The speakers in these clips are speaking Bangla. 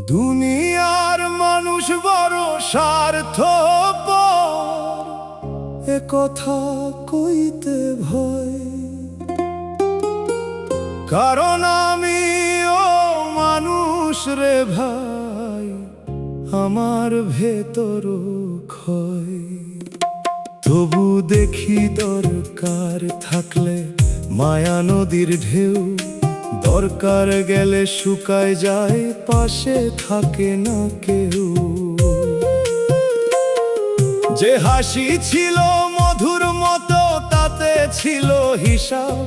দুনিয়ার মানুষ বড় স্বার্থপর, এ কথা কইতে ভয়। কারণ আমিও মানুষ রে ভাই, আমার ভেতর ক্ষয়। তবু দেখি দরকার থাকলে মায়া নদীর ঢেউ, দরকার গেলে শুকায় যায়, পাশে থাকে না কেউ। যে হাসি ছিল মধুর মতো তাতে ছিল হিসাব,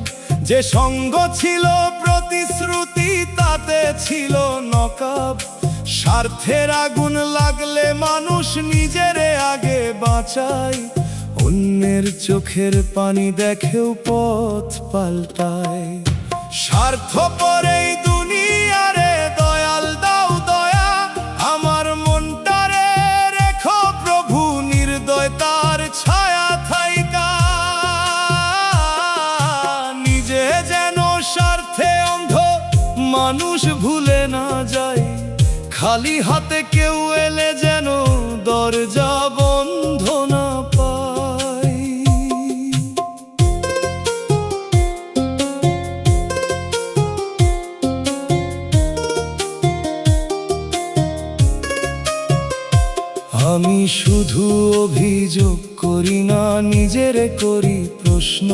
যে সঙ্গ ছিল প্রতিশ্রুতি তাতে ছিল নকাব। স্বার্থের আগুন লাগলে মানুষ নিজের আগে বাঁচায়, অন্যের চোখের পানি দেখেও পথ পাল্টায়। স্বার্থপর এই দুনিয়ারে দয়াল দাও দয়া, আমার মনটারে রেখো প্রভু নির্দয়তার ছায়া থাইকা। নিজে যেন স্বার্থে অন্ধ মানুষ ভুলে না যায়, খালি হাতে কেউ এলে যেন দরজা বন্ধ না পায়। আমি শুধু অভিযোগ করি না, নিজের করি প্রশ্ন।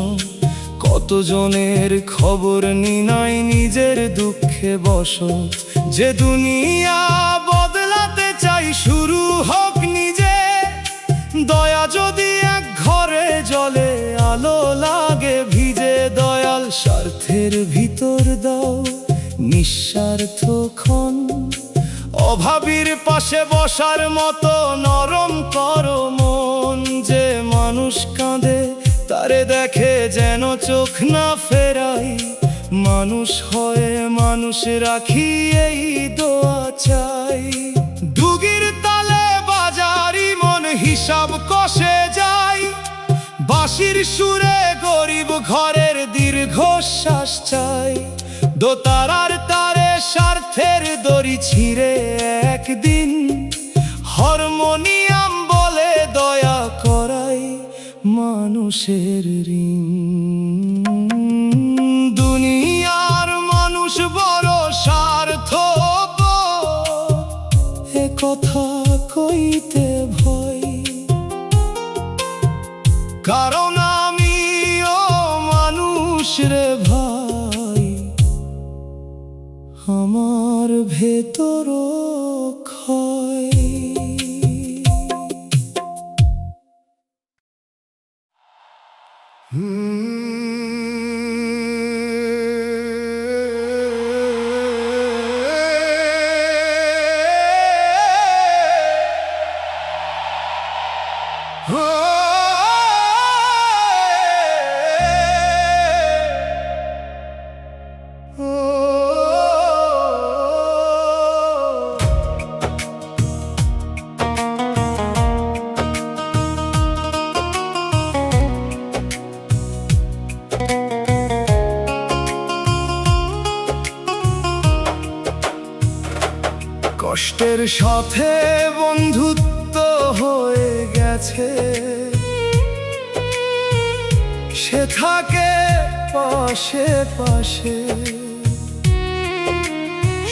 কতজনের খবর নি নাই নিজের দুঃখে বসত। যে দুনিয়া বদলাতে চাই শুরু হোক নিজে, দয়া যদি এক ঘরে জ্বলে আলো লাগে ভিজে। দয়াল স্বার্থের ভিতর দাও নিঃস্বার্থ ক্ষণ, অভাবীর পাশে বসার মতো নরম করো মন। যে মানুষ কাঁদে তারে দেখে যেন চোখ না ফেরাই, মানুষ হয়ে মানুষ রাখি এই দোয়া চাই। ডুগির তালে বাজারি মন হিসাব কষে যায়, বাঁশির সুরে গরিব ঘরের দীর্ঘশ্বাস চাই। দোতারার তারে স্বার্থের দড়ি ছিঁড়ে একদিন, হারমোনিয়াম বলে দয়া করাই মানুষের ঋণ। দুনিয়ার মানুষ বড় স্বার্থপর, এ কথা কইতে ভয়। কারণ আমিও মানুষ রে ভাই, আমার ভেতর ক্ষয়। কষ্টের সাথে বন্ধুত্ব হয়ে গেছে, সে থাকে পাশে পাশে।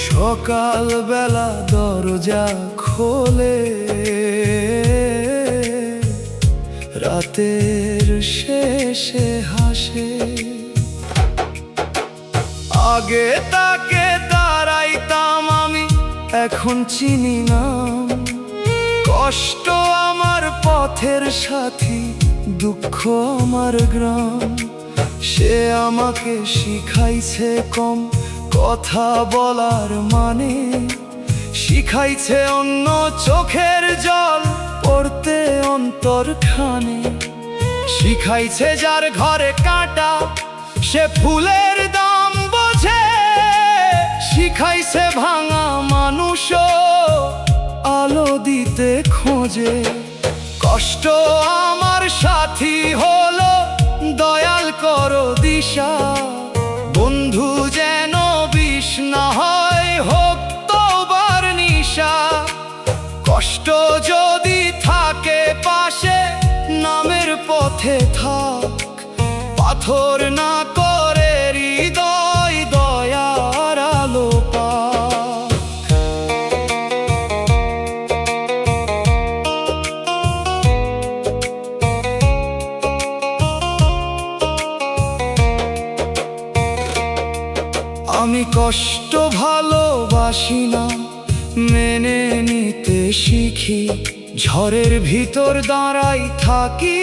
সকাল বেলা দরজা খোলে, রাতের শেষে হাসে। আগে তাকে দাঁড়াইতাম আমি, এখন চিনি না। কষ্ট আমার পথের সাথী, দুঃখ আমার গ্রাম। সে আমাকে শিখাইছে কম কথা বলার মানে, শিখাইছে অন্য চোখের জল পড়তে অন্তরখানে। শিখাইছে যার ঘরে কাঁটা সে ফুলের দাম বোঝে, শিখাইছে খোঁজে। কষ্ট আমার সাথী হলো, দয়াল করো দিশা। বন্ধু যেন বিষ না হয়, হোক তওবার নিশা। কষ্ট যদি থাকে পাশে, নামের পথে থাক। পাথর না করে হৃদয়, দয়ার আলো পাক। আমি কষ্ট ভালোবাসি না, মেনে নিতে শিখি। ঝড়ের ভিতর দাঁড়াই থাকি,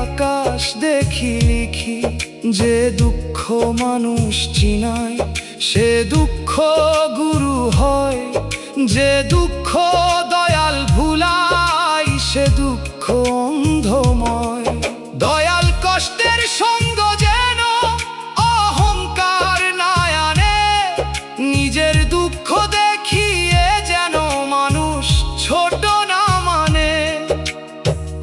আকাশ দেখি লিখি। যে দুঃখ মানুষ চিনায়, সে দুঃখ গুরু হয়। যে দুঃখ দয়াল ভুলায়, সে দুঃখ অন্ধময়। দয়াল কষ্টের সঙ্গ যেন অহংকার না আনে। নিজের দুঃখ দেখিয়ে যেন মানুষ ছোট না মানে।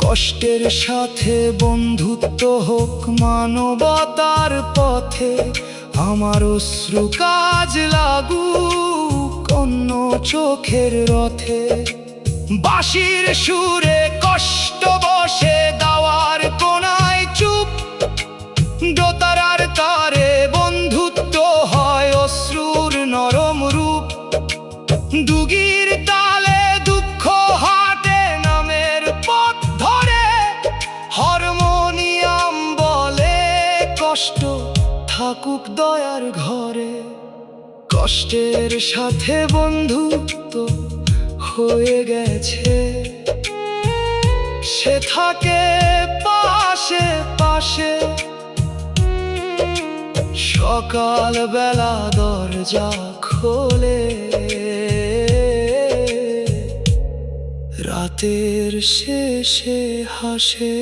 কষ্টের সাথে বন্ধুত্ব হোক মানবতার পথে। আমার অশ্রু কাজ লাগুক অন্য চোখের রথে। বাঁশির সুরে কষ্ট বসে, দাওয়ার কোনায় চুপ। দোতারার তারে বন্ধুত্ব হয়, অশ্রুর নরম রূপ। দুগির তালে দুঃখ হাটে, নামের পথ ধরে। হারমোনিয়াম বলে কষ্ট থাকুক দয়ার ঘরে। কষ্টের সাথে বন্ধুত্ব হয়ে গেছে, সে থাকে পাশে পাশে। সকাল বেলা দরজা খোলে, রাতের শেষে হাসে।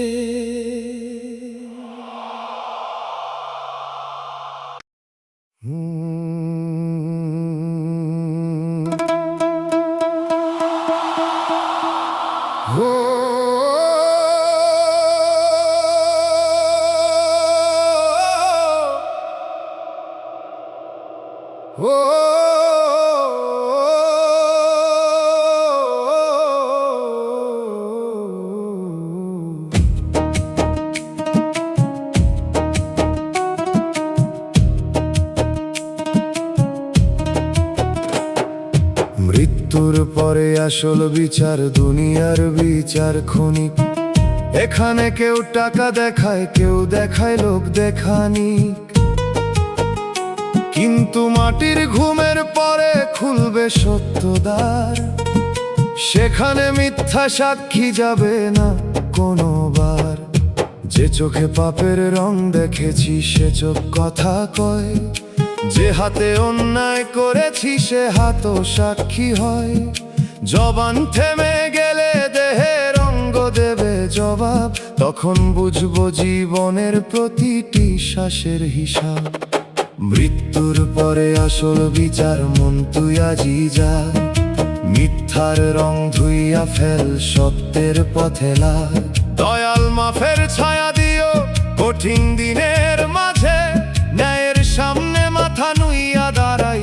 মৃত্যুর পরে আসল বিচার, দুনিয়ার বিচার ক্ষণিক। এখানে কেউ টাকা দেখায়, কেউ দেখায় লোক দেখানি। কিন্তু মাটির ঘুমের পরে খুলবে সত্যদ্বার। সেখানে মিথ্যা সাক্ষী যাবে না কোনোবার। যে চোখে পাপের রং দেখেছি, সে চোখ কথা কয়। যে হাতে অন্যায় করেছি, সে হাতও সাক্ষী হয়। জবান থেমে গেলে দেহের অঙ্গ দেবে জবাব। তখন বুঝবো জীবনের প্রতিটি শ্বাসের হিসাব। মৃত্যুর পরে আসল বিচার, মন তুই আজি যা। মিথ্যার রং ধুইয়া ফেল, সত্যের পথে লাগ। দয়াল মাফের ছায়া দিও কঠিন দিনের মাঝে। ন্যায়ের সামনে মাথা নুইয়া দাঁড়াই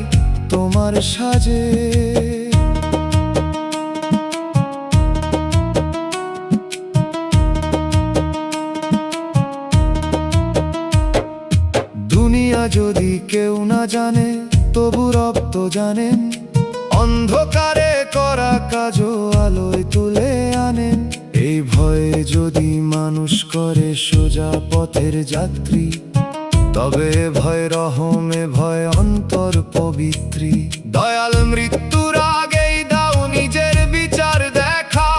তোমার সাজে। দুনিয়া যদি কেউ না জানে, তবু রব তো জানেন। অন্ধকারে করা কাজও আলোয় তুলে আনেন। এই ভয়ে যদি মানুষ করে সোজা পথের যাত্রী, তবে ভয় রহমে ভয় অন্তর পবিত্রী। দয়াল মৃত্যুর আগেই দাও নিজের বিচার দেখা।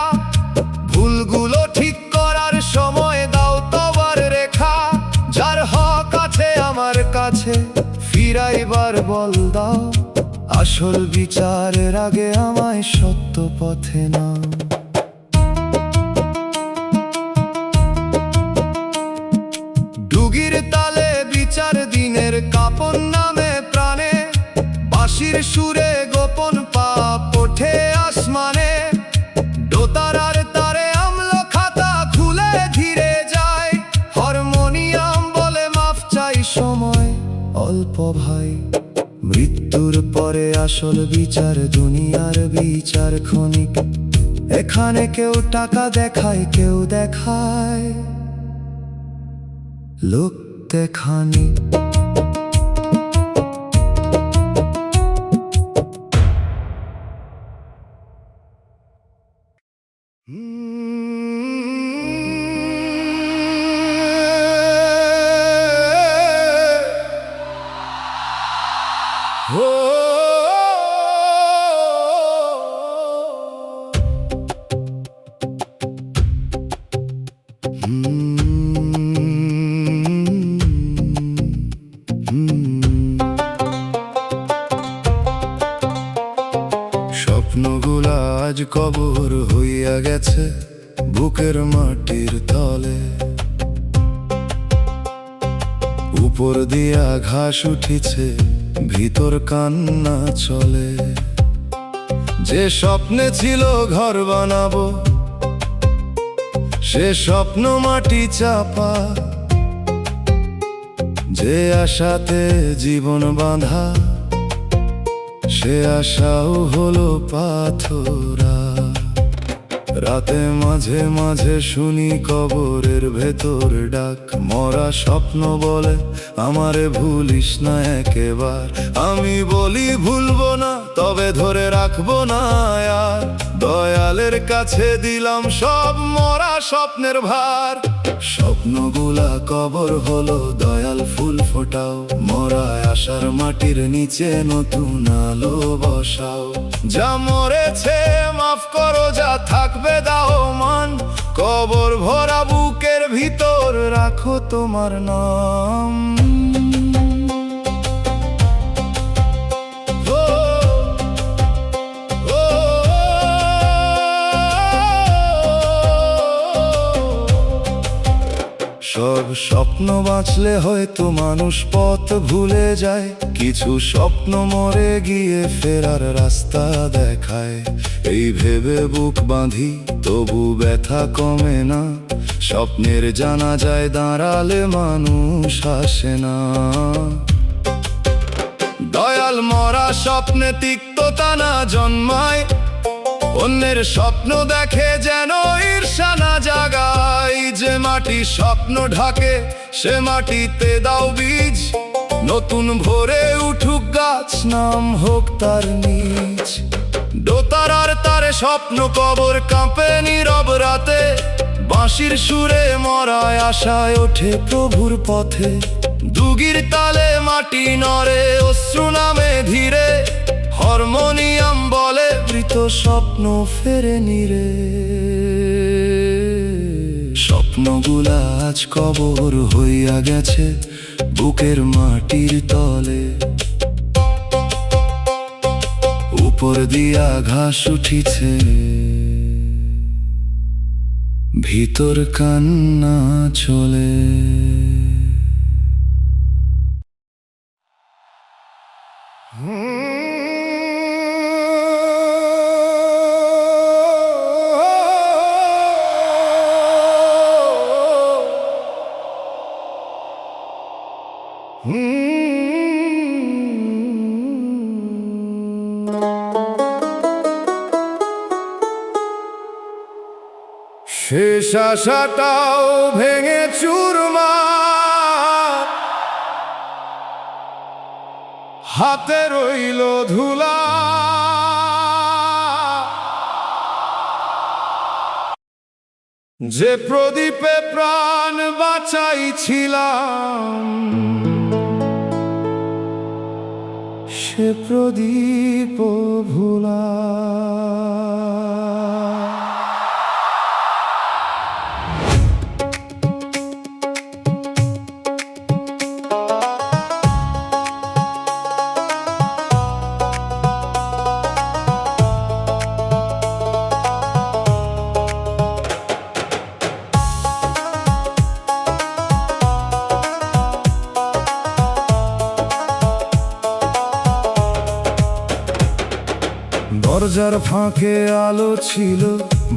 ভুলগুলো ঠিক করার সময় দাও তওবার রেখা। যার হক আছে আমার কাছে, ফিরাইবার বল দাও। আসল বিচারের আগে আমায় সত্য পথে নাও। ডুগির তালে বিচার দিনের কাপন নামে প্রাণে। বাঁশির সুরে গোপন পাপ ওঠে আসমানে। দোতারা ভাই। মৃত্যুর পরে আসল বিচার, দুনিয়ার বিচার ক্ষণিক। এখানে কেউ টাকা দেখায়, কেউ দেখায় লোক দেখানি। স্বপ্নগুলা আজ কবর হইয়া গেছে বুকের মাটির তলে। উপর দিয়া ঘাস উঠিছে, ভিতর কান্না চলে। যে স্বপ্নে ছিল ঘর বানাবো, সে স্বপ্ন মাটি চাপা। যে আশাতে জীবন বাঁধা, সে আশাও হলো পাথরা। রাতে মাঝে মাঝে শুনি কবরের ভেতর ডাক, মরা স্বপ্ন বলে আমারে ভুলিস না একেবার। আমি বলি ভুলবো না, তবে ধরে রাখবো না আর। দয়ালের কাছে দিলাম সব মরা স্বপ্নের ভার। স্বপ্নগুলা কবর হলো, দয়াল ফুল ফোটাও। মরা আশার মাটির নিচে নতুন আলো বসাও। যা মরেছে মাফ করো, যা থাকবে দাও মান। কবর ভরা বুকের ভিতর রাখো তোমার নাম। সব স্বপ্ন বাঁচলে হয়তো মানুষ পথ ভুলে যায়। কিছু স্বপ্ন মরে গিয়ে ফেরার রাস্তা দেখায়। এই ভেবে বুক বাঁধি, তবু ব্যথা কমে না। স্বপ্নের জানাজায় দাঁড়ালে মানুষ আসে না। দয়াল মরা স্বপ্নে তিক্ততা না জন্মায়। অন্যের স্বপ্ন দেখে যেন ঈর্ষা না জাগায়। যে মাটি স্বপ্ন ঢাকে, সে মাটিতে দাও বীজ। নতুন ভোরে উঠুক গাছ, নাম হোক তার নিজ। দোতারার তারে স্বপ্ন কবর কাঁপে নীরব রাতে। বাঁশির সুরে মরায় আশায় ওঠে প্রভুর পথে। দুগির তালে মাটি নড়ে, অশ্রু নামে ধীরে। হারমোনিয়াম বলে মৃত স্বপ্ন ফেরে নিরে। স্বপ্নগুলা আজ কবর হইয়া গেছে বুকের মাটির তলে। উপর দিয়া ঘাস উঠিছে, ভিতর কান্না চলে। শেষ আশাটাও ভেঙে চুরমার, হাতে রইল ধুলা। যে প্রদীপে প্রাণ বাঁচাইছিলাম, সে প্রদীপ ভোলা। দরজার ফাঁকে আলো ছিল,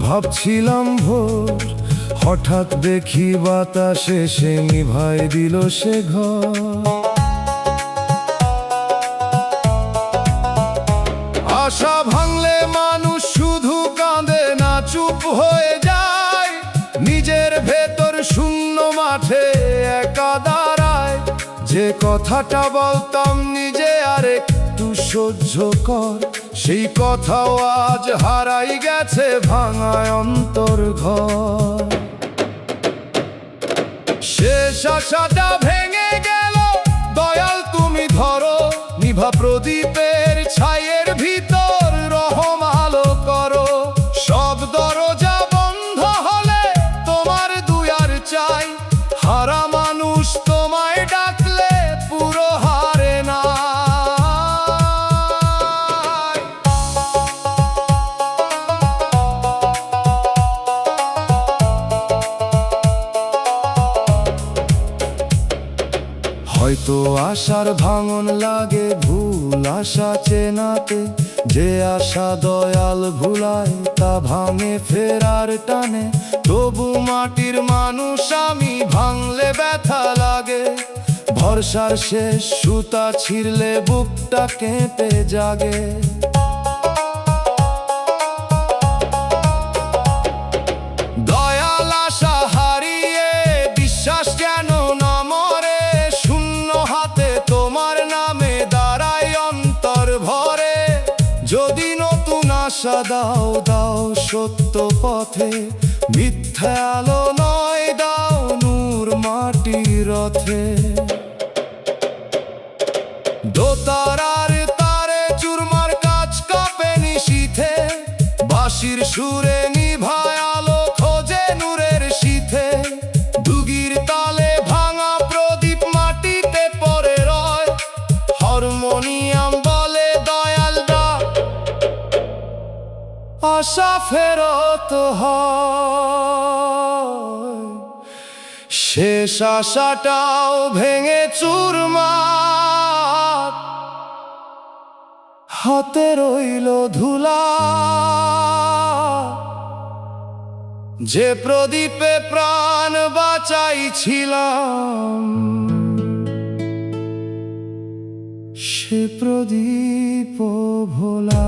ভাবছিলাম ভোর। হঠাৎ দেখি বাতাসে সে নিভাই দিল সে ঘর। আশা ভাঙলে মানুষ শুধু কাঁদে না, চুপ হয়ে যায়। নিজের ভেতর শূন্য মাঠে একা দাঁড়ায়। যে কথাটা বলতাম নিজে আর একটু সহ্য কর, সেই কথাও আজ হারাই গেছে ভাঙায় অন্তর ঘর। শেষ আশাটা ভেঙে গেল, দয়াল তুমি ধরো। নিভা প্রদীপের ছাইয়ের ভিতর রহম আলো করো। সব দরজা বন্ধ হলে তোমার দুয়ার চাই। হারা মানুষ তোমায় ডাকলে পুরো হারে না। হয়তো আশার ভাঙন লাগে ভুল আশা চেনাতে। যে আশা দয়াল ভুলায় তা ভাঙে ফেরার টানে। তবু মাটির মানুষ আমি, ভাঙলে ব্যথা লাগে। ভরসার শেষ সুতা ছিঁড়লে বুকটা কেঁপে জাগে। দয়াল আশা হারিয়ে বিশ্বাস যেন না মরে। শূন্য হাতে তোমার নামে দাঁড়ায় অন্তর ভরে। যদি নতুন আশা দাও, দাও সত্য পথে। মিথ্যা আলো নয়, দাও নূর মাটির রথে। দোতারার তারে চুরমার কাজ কাঁপে নিশীথে। বাঁশির সুরে নিভায় আলো খোঁজে নূরের শীথে। দুগির তালে ভাঙা প্রদীপ মাটিতে পড়ে রয়। হারমোনিয়াম বলে দয়াল ডাক, আশা ফেরত হয়। শেষ আশাটাও ভেঙে চুরমার, হাতে রইল ধুলা। যে প্রদীপে প্রাণ বাঁচাইছিলাম, সে প্রদীপ ভোলা।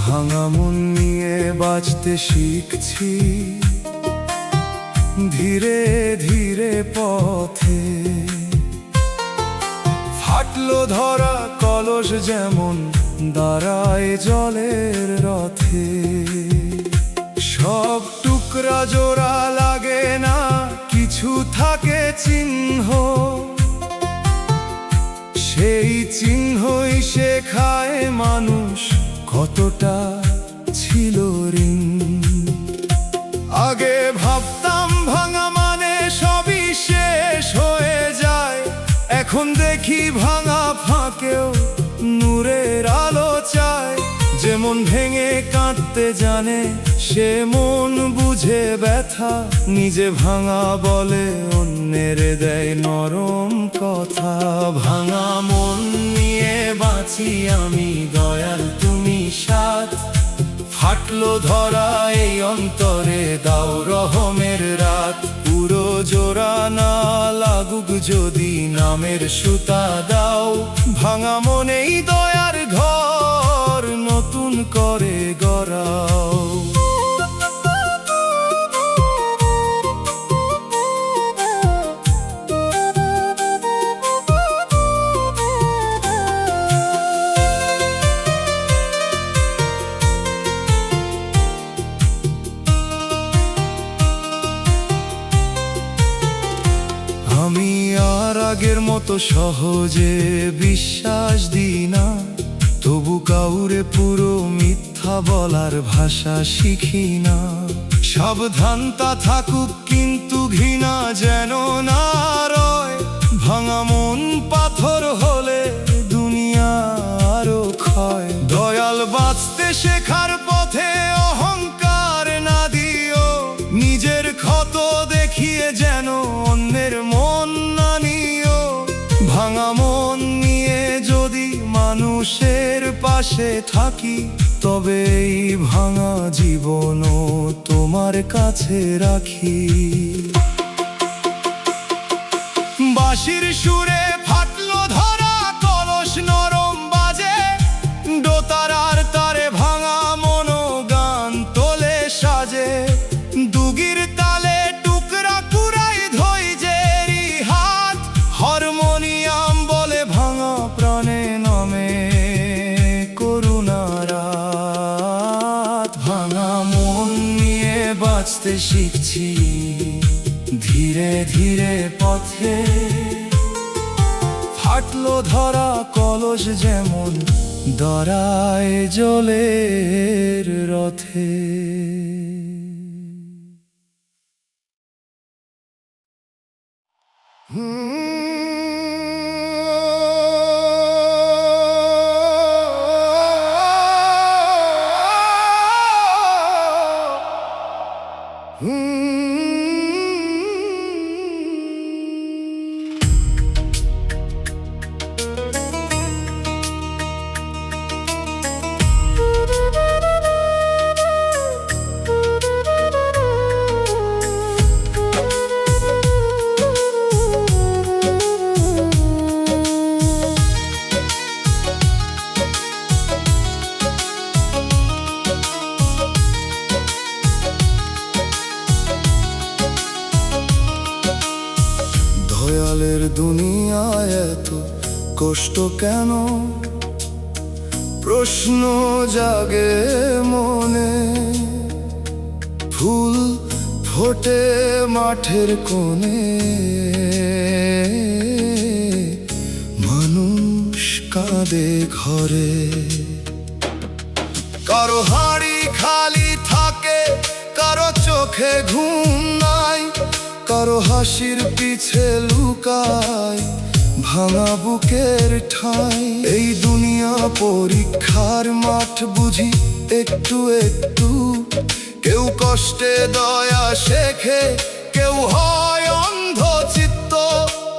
ভাঙা মন নিয়ে বাঁচতে শিখছি ধীরে ধীরে পথে। ফাটলো ধরা কলস যেমন দাঁড়ায় জলের রথে। সব টুকরা জোড়া লাগে না, কিছু থাকে চিহ্ন। সেই চিহ্নই শেখায় মানুষ কতটা ছিল ঋণ। আগে ভাবতাম ভাঙা মানে সবই শেষ হয়ে যায়। এখন দেখি ভাঙা ফাঁকেও নূরের আলো চায়। যেমন ভেঙে কাঁদতে জানে, সে মন বুঝে ব্যথা। নিজে ভাঙা বলে, অন্যের দেয় নরম কথা। ভাঙা মন নিয়ে বাঁচি আমি, দয়াল তুমি সাথ। ফাটলো ধরা এই অন্তরে, দাও রহমের রাত। পুরো জোড়া না লাগুক যদি, নামের সুতা দাও। ভাঙা মনেই দয়ার ঘর নতুন করে গড়াও। আমি আর আগের মতো সহজে বিশ্বাস দিই না। তবু কাউরে পুরো মিথ্যা বলার ভাষা শিখি না। সাবধানতা থাকুক কিন্তু ঘৃণা যেন না রয়। ভাঙা মন পাথর হলে দুনিয়া আরো ক্ষয়। দয়াল বাঁচতে শেখার পথে অহংকার না দিও, নিজের ক্ষত দেখিয়ে যেন অন্যের মন না নিও। ভাঙা মন নিয়ে যদি মানুষের পাশে থাকি, তবে এই ভাঙা জীবনও তোমার কাছে রাখি। বাঁশির সুরে ফাটলো ধরা কলস নরম বাজে, দোতারার তারে ভাঙা মনো গান তোলে সাজে। দুগির তালে টুকরা কুড়াই ধৈর্যেরই হাত, হারমোনিয়াম বলে ভাঙা প্রাণে নামে করুণার রাত। ভাঙা মন নিয়ে বাঁচতে শিখছি ধীরে ধীরে পথে, ফাটলো ধরা কলস যেমন দরায় জলের রথে। দয়ালের দুনিয়ায় এত কষ্ট কেন, প্রশ্ন জাগে মনে। ফুল ফোটে মাঠের কোণে, মানুষ কাঁদে ঘরে। কারো হাড়ি খালি থাকে, কারো চোখে ঘুম নাই, কারো হাসির পিছে লুকায় ভাঙা বুকের ঠাঁই। এই দুনিয়া পরীক্ষার মাঠ বুঝি একটু একটু, কেউ কষ্টে দয়া শেখে, কেউ হয় অন্ধ চিত্ত।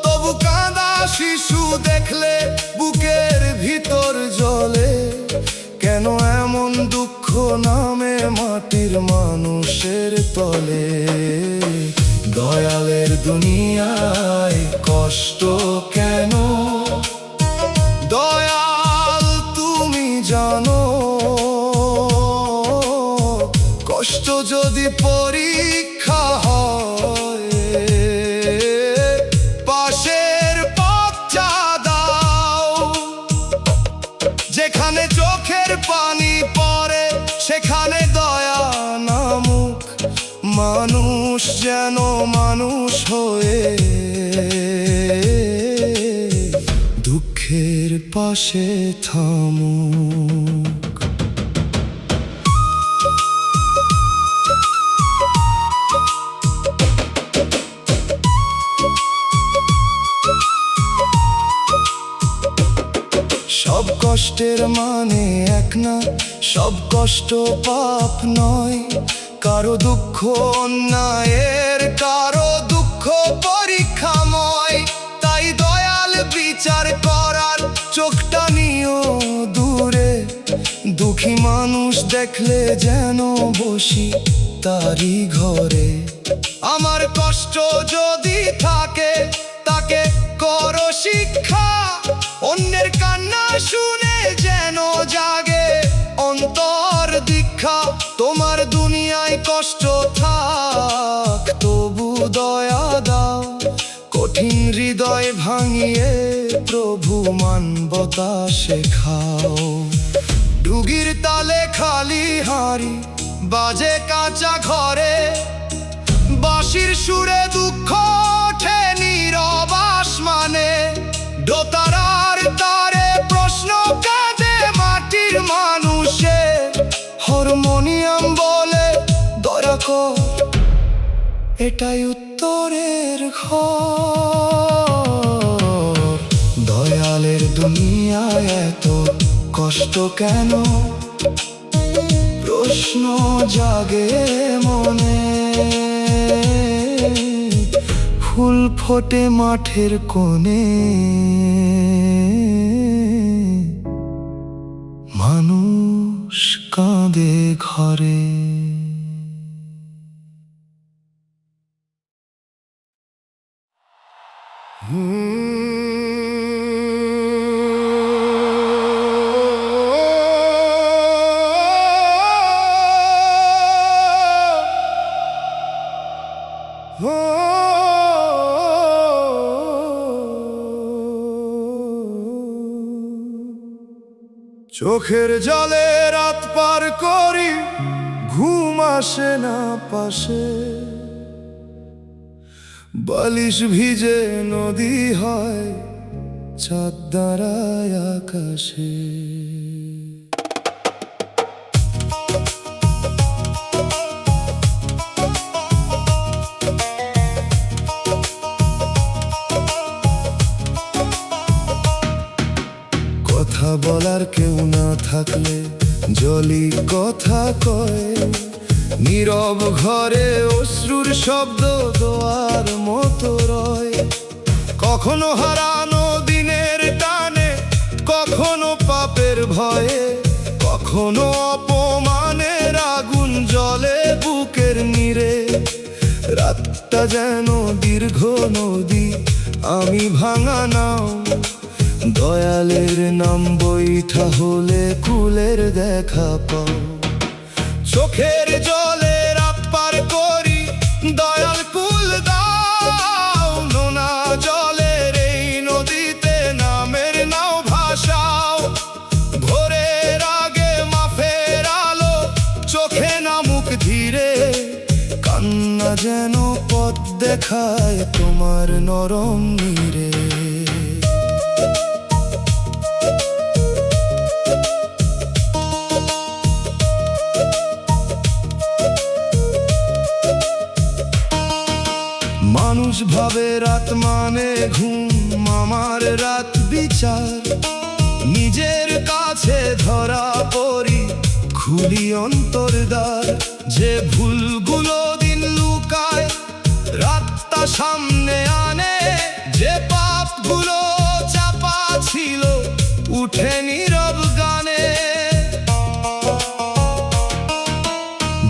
তবু কাঁদা শিশু দেখলে বুকের ভিতর জ্বলে, কেন এমন দুঃখ নামে মাটির মানুষের তলে। দয়ালের দুনিয়ায় কষ্ট কেন, দয়াল তুমি জানো। কষ্ট যদি পরীক্ষা হয়, পাশের পথটা দাও। যেখানে চোখের পানি পড়ে সেখানে দয়া নামুক, মানুষ যেন মানুষ হয়ে দুঃখের পাশে থামুক। সব কষ্টের মানে এক না, সব কষ্ট পাপ নয়। কারো দুঃখ অন্যায়ের, কারো দুঃখ পরীক্ষাময়। তাই দয়াল বিচার করার চোখটা নিও দূরে। দুঃখী মানুষ দেখলে যেন বসি তারি ঘরে। আমার কষ্ট যদি থাকে তাকে করো শিক্ষা, অন্যের কান্না শুনে যেন জাগে অন্তর দীক্ষা। তোমার দুনিয়ায় কষ্ট থাক তবু দয়া দাও, কঠিন হৃদয় ভাঙিয়ে প্রভু মানবতা শেখাও। ডুগির তালে খালি হাঁড়ি বাজে কাঁচা ঘরে, বাঁশির সুরে দুঃখ ওঠে নীরব আসমানে। দোতারার তারে প্রশ্ন কাঁদে মাটির মানুষে, হারমোনিয়াম বলে দয়া কর এটাই উত্তরের ঘর। দয়ালের দুনিয়ায় এত কষ্ট কেন, প্রশ্ন জাগে মনে। ফুল ফোটে মাঠের কোণে, মানুষ কাঁদে ঘরে। চোখের জলে রাত পার করি, ঘুম আসে না পাশে। বালিশ ভিজে নদী হয়, চাঁদ দাঁড়ায় আকাশে। কথা বলার কেউ না থাকলে জলি কথা কয়। নীরব ঘরে অশ্রুর শব্দ দোয়ার মতো রয়। কখনো হারানো দিনের টানে, কখনো পাপের ভয়ে, কখনো অপমানের আগুন জ্বলে বুকের নীড়ে। রাতটা যেন দীর্ঘ নদী, আমি ভাঙা নাও। দয়ালের নাম বৈঠা হলে কুলের দেখা পাও। চোখের জলে রাত পার করি, দয়াল কুল দাও। নোনা জলের এই নদীতে নামের নাও ভাসাও। ভোরের আগে মাফের আলো, চোখে নামুক ধীরে। কান্না যেন পথ দেখায় তোমার নরম নীড়ে। মানুষ ভাবে রাত মানে ঘুম, আমার রাত বিচার। নিজের কাছে ধরা পড়ি, খুলি অন্তর্দ্বার। যে ভুলগুলো দিন লুকায়, রাতটা সামনে আনে। যে পাপগুলো চাপা ছিল, উঠে নীরব গানে।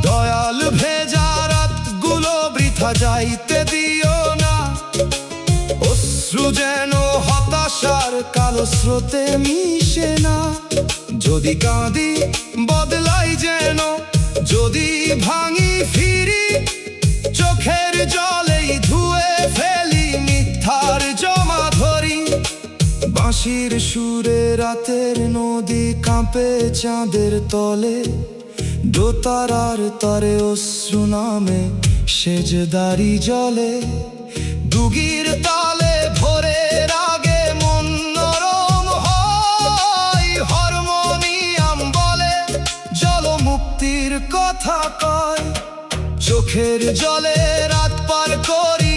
দয়াল ভেজা রাতগুলো বৃথা যাইতে দিও না। অশ্রু যেন হতাশার কালো স্রোতে মিশে না। যদি কাঁদি বদলাই যেন, যদি ভাঙি ফিরি। চোখের জলেই ধুয়ে ফেলি মিথ্যার জমা ধরি। বাঁশির সুরে রাতের নদী কাঁপে চাঁদের তলে। দোতারার তারে অশ্রু নামে সেজদারি জলে। দুগির তালে ভোরের আগে মন নরম হয়। হারমোনিয়াম বলে জলমুক্তির কথা কয়। চোখের জলে রাত পার করি,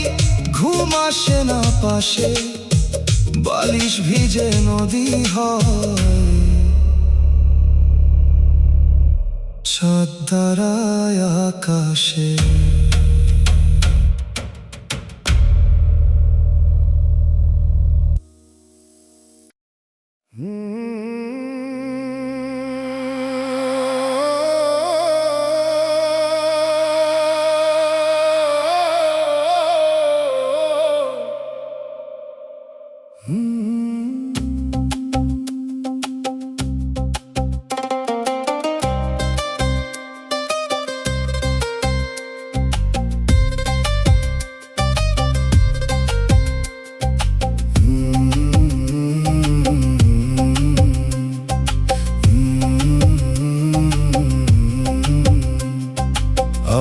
ঘুম আসে না পাশে। বালিশ ভিজে নদী হয়, চাঁদ দাঁড়ায় আকাশে।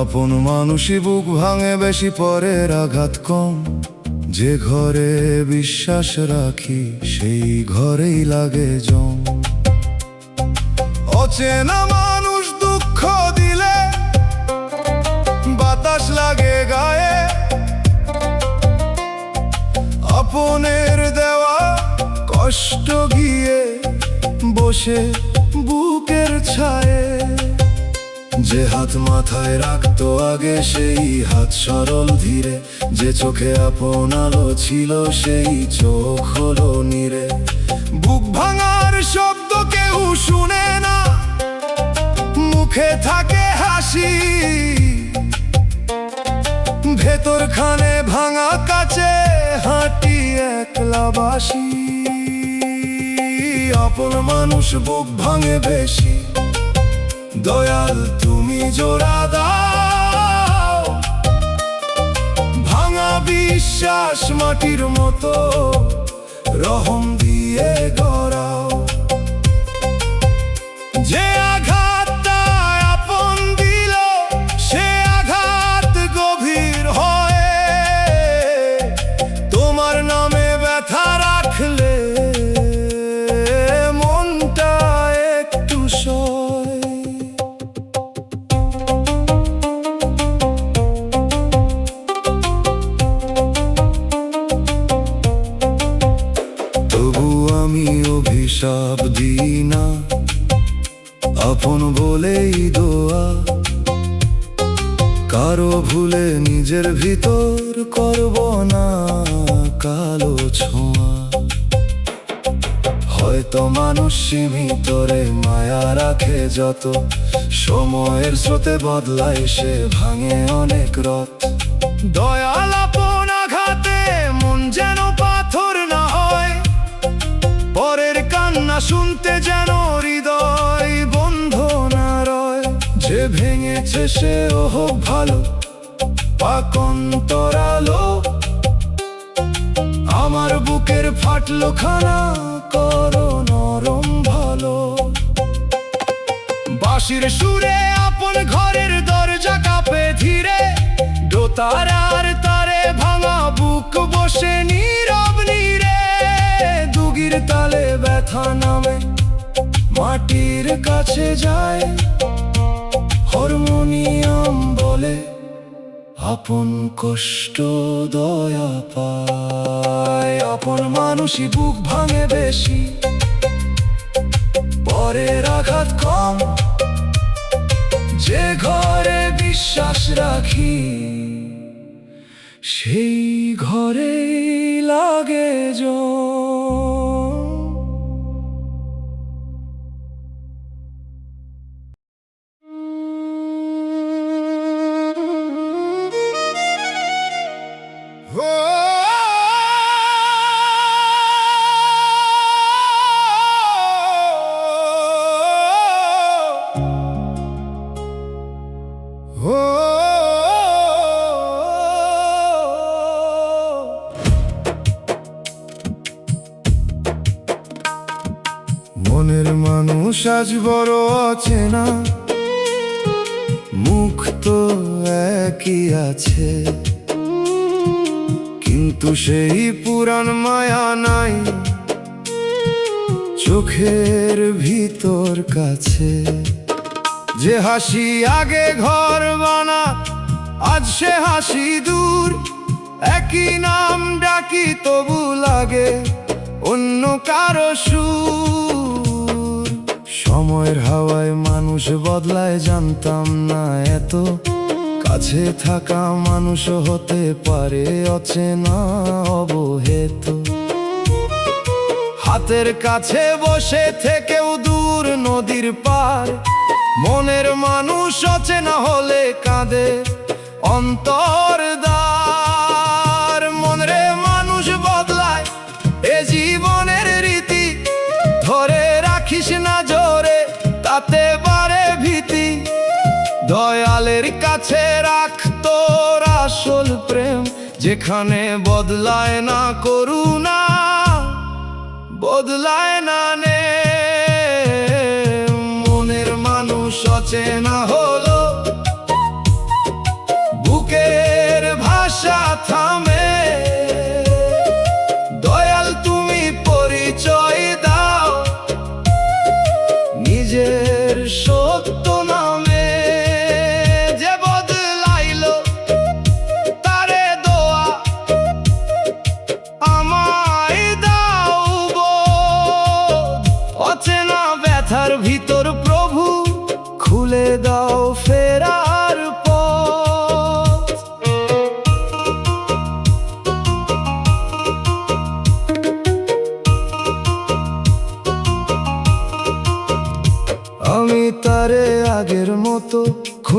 আপন মানুষই বুক ভাঙে বেশি, পরের আঘাত কম। যে ঘরে বিশ্বাস রাখি, সেই ঘরেই লাগে জম। অচেনা মানুষ দুঃখ দিলে বাতাস লাগে গায়ে। কষ্ট গিয়ে বসে বুকের ছায়ে, যে হাত মাথায় রাখতো আগে সেই হাত সরল ধীরে, যে চোখে আপন আলো ছিল সেই চোখ হলো নীরে। বুক ভাঙার শব্দ কেউ শুনে না, মুখে থাকে হাসি, ভেতর খানে ভাঙা কাছে হাঁটি একলা বাসি। আপন মানুষ বুক ভাঙে বেশি, দয়াল তুমি জোড়া দাও, ভাঙা বিশ্বাস মাটির মতো রহম দিয়ে গড়াও। যে আঘাতটা আপন দিল সে আঘাত গভীর হয়, তোমার নামে ব্যথা রাখলে মনটা একটু সয়। তবু আমি অভিশাপ দিই না, আপন বলেই দোয়া, কারো ভুলে নিজের ভিতর করব না কালো ছোঁয়া। হয়তো মানুষ সীমিতরে মায়া রাখে যত, সময়ের স্রোতে বদলায় সে ভাঙে অনেক রথ। দয়াল আপন আঘাতে মন যেন পাথর না হয়, পরের কান্না শুনতে যেন হৃদয় বন্ধ না রয়। যে ভেঙেছে সে হোক ভালো, পাক অন্তরালো, আমার বুকের ফাটলো খানা করো নরম ভালো। বাঁশির সুরে আপন ঘরের দরজা কাঁপে ধীরে, দোতার আর তারে ভাঙা বুক বসে নীরব নীরে। দুগির তালে ব্যথা নামে মাটির কাছে যায়, হারমোনিয়াম বলে আপন কষ্ট দয়া পায়। আপন মানুষই বুক ভাঙে বেশি, পরের আঘাত কম, যে ঘরে বিশ্বাস রাখি সেই ঘরেই লাগে জম। মনের মানুষ আজ বড় অচেনা, মুখ তো একই আছে, কিন্তু সেই পুরান মায়া নাই চোখের ভিতর কাছে। যে হাসি আগে ঘর বানা আজ সে হাসি দূর, একই নাম ডাকি তবু লাগে অন্য কারো সুর। সময়ের হাওয়ায় মানুষ বদলায় জানতাম না এত, কাছে থাকা মানুষ হতে পারে অচেনা অবহেত। হাতের কাছে বসে থেকেও দূর নদীর পার, মনের মানুষ অচেনা হলে কাঁদে অন্তর দ্বার। মনরে মানুষ বদলায় এ জীবনের রীতি, ধরে রাখিস না জোরে তাতে বাড়ে ভীতি। দয়ালের কাছে রাখ তোর আসল প্রেম, যেখানে বদলায় না করুণা, বদলায় না নে। মনের মানুষ অচেনা হলো, বুকের ভাষা থামে। দয়াল তুমি পরিচয় দাও নিজের সত্য নামে। যে বদলাইলো তারে দোয়া আমায় দাও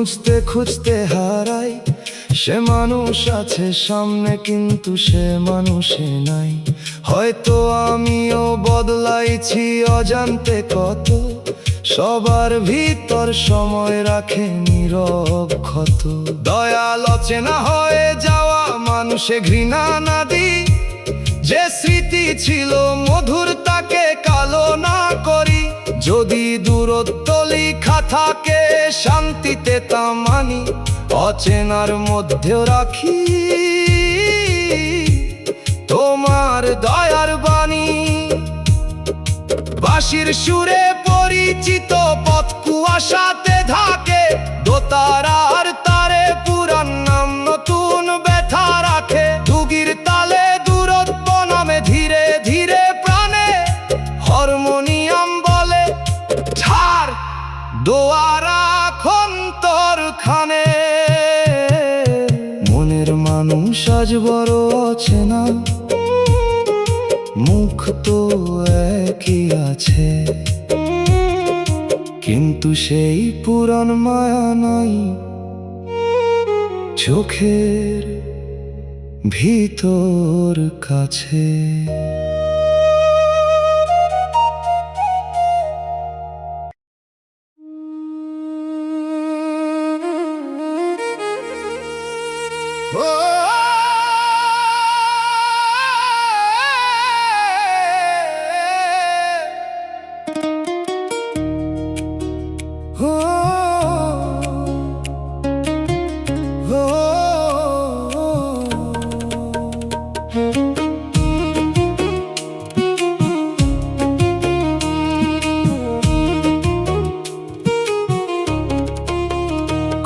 খুঁজতে খুঁজতে হারাই, সে মানুষ আছে সামনে কিন্তু সে মানুষে নাই। হয়তো আমিও বদলাইছি অজান্তে কত, সবার ভিতর সময় রাখে নীরব ক্ষত। দয়াল অচেনা হয়ে যাওয়া মানুষে ঘৃণা না দি, যে স্মৃতি ছিল মধুর তাকে কালো না করি। যদি দূরত্ব লিখা থাকে শান্তিতে তা মানি, অচেনার মধ্যেও রাখি তোমার দয়ার বাণী। বাঁশির সুরে পরিচিত পথ কুয়াশাতে ঢাকে, দোতারার তারে পুরান নাম নতুন ব্যথা রাখে। দুগির তালে দূরত্ব নামে ধীরে ধীরে প্রাণে, হারমোনিয়াম বলে ছাড় দোয়ারা খন্তর খানে। মনের মানুষ আজ বড় অচেনা, মুখ তো একই আছে, কিন্তু সেই পুরান মায়া নাই চোখের ভিতর কাছে।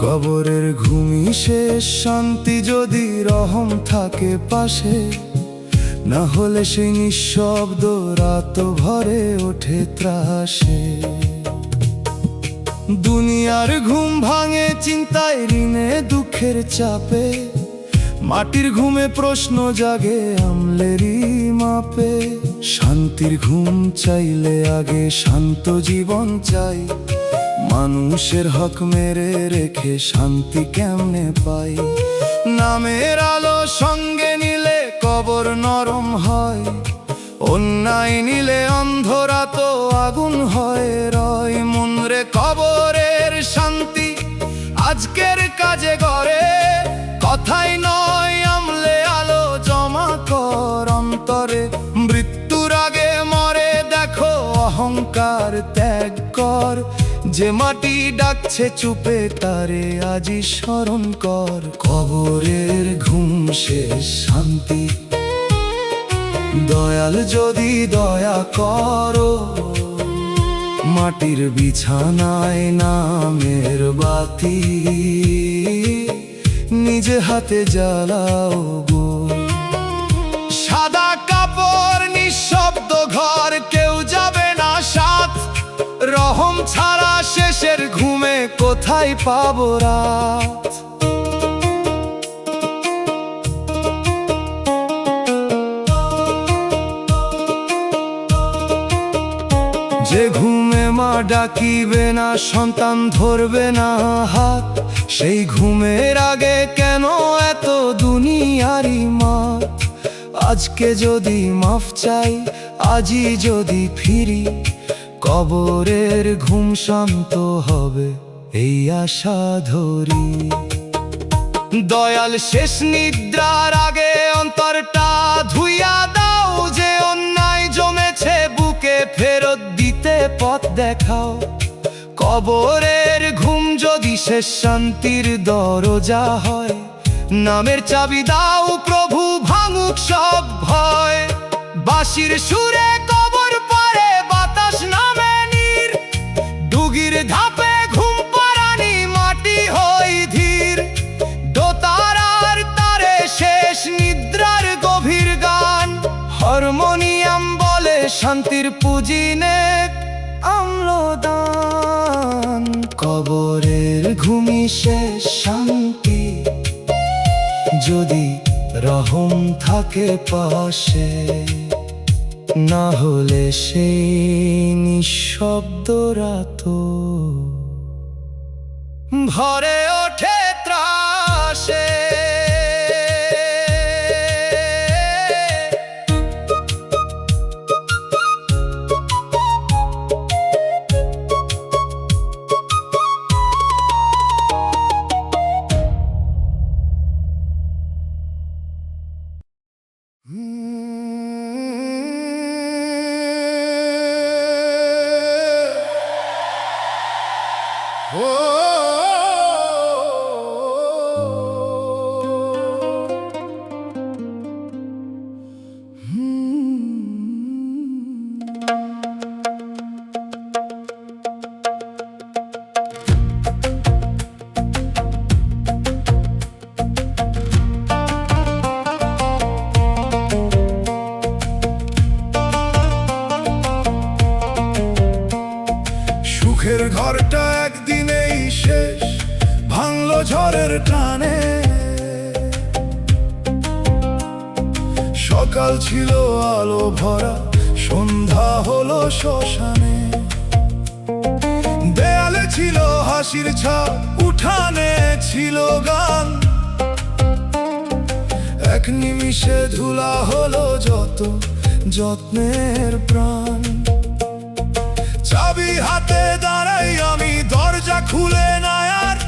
কবরের ঘুমি শেষ শান্তি যদি রহম থাকে পাশে, না হলে সেই নিঃশব্দ রাত ভরে ওঠে ত্রাসে। দুনিয়ার ঘুম ভাঙে চিন্তায় ঋণে দুঃখের চাপে, মাটির ঘুমে প্রশ্ন জাগে আমলেরই মাপে। শান্তির ঘুম চাইলে আগে শান্ত জীবন চাই, মানুষের হক মেরে রেখে শান্তি কেমনে পাই। নামের আলো সঙ্গে নিলে কবর নরম হয়, অন্যায় নিলে অন্ধরা তো আগুন হয় রয়। মনরে কবরের শান্তি আজকের কাজে গড়ে, কথাই নয় আমলে আলো জমা কর অন্তরে। মৃত্যুর আগে মরে দেখো অহংকার ত্যাগ কর, যে মাটি ডাকছে চুপে তারে আজি স্মরণ কর। কবরের ঘুম শেষ শান্তি দয়াল যদি দয়া করো, মাটির বিছানায় নামের বাতি নিজে হাতে জ্বালাও গো। সাদা কাপড় নিঃশব্দ ঘর কেউ যাবে না সাথ, রহম ছাড়া শেষের ঘুমে কোথায় পাবো রাত। যে ঘুমে মা ডাকিবে না সন্তান ধরবে না হাত, সেই ঘুমের আগে কেন এত দুনিয়ারি মাত। আজকে যদি মাফ চাই আজই যদি ফিরি, কবরের ঘুম শান্ত হবে এই আশা ধরি। দয়াল শেষ নিদ্রার আগে অন্তরটা ধুইয়া দাও, যে অন্যায় জমেছে বুকে ফেরত দিতে পথ দেখাও। কবরের ঘুম যদি শেষ শান্তির দরজা হয়, নামের চাবি দাও প্রভু ভাঙুক সব ভয়। বাঁশির সুরে কবর পারে বাতাস নামে নীর, ডুগির ধাপে ঘুম পাড়ানি মাটি হই ধীর। দোতারার তারে শেষ নিদ্রার গভীর গান, হারমোনিয়াম বলে শান্তির পুজিনে আম্লদান। কবরের ঘুমি শেষ শান্তি যদি রহম থাকে পাশে, না হলে সেই নিঃশব্দ রাত ভরে ওঠে ত্রাসে। সুখের ঘরটা একদিনেই শেষ, ভাঙলো ঝড়ের টানে। সকাল ছিল আলো ভরা, সন্ধ্যা হলো শ্মশানে। দেয়ালে ছিল হাসির ছাপ, উঠানে ছিল গান। এক নিমিষে ধুলা হলো যত যত্নের প্রাণ। চাবি হাতে দাঁড়াই আমি, দরজা খুলে না আর।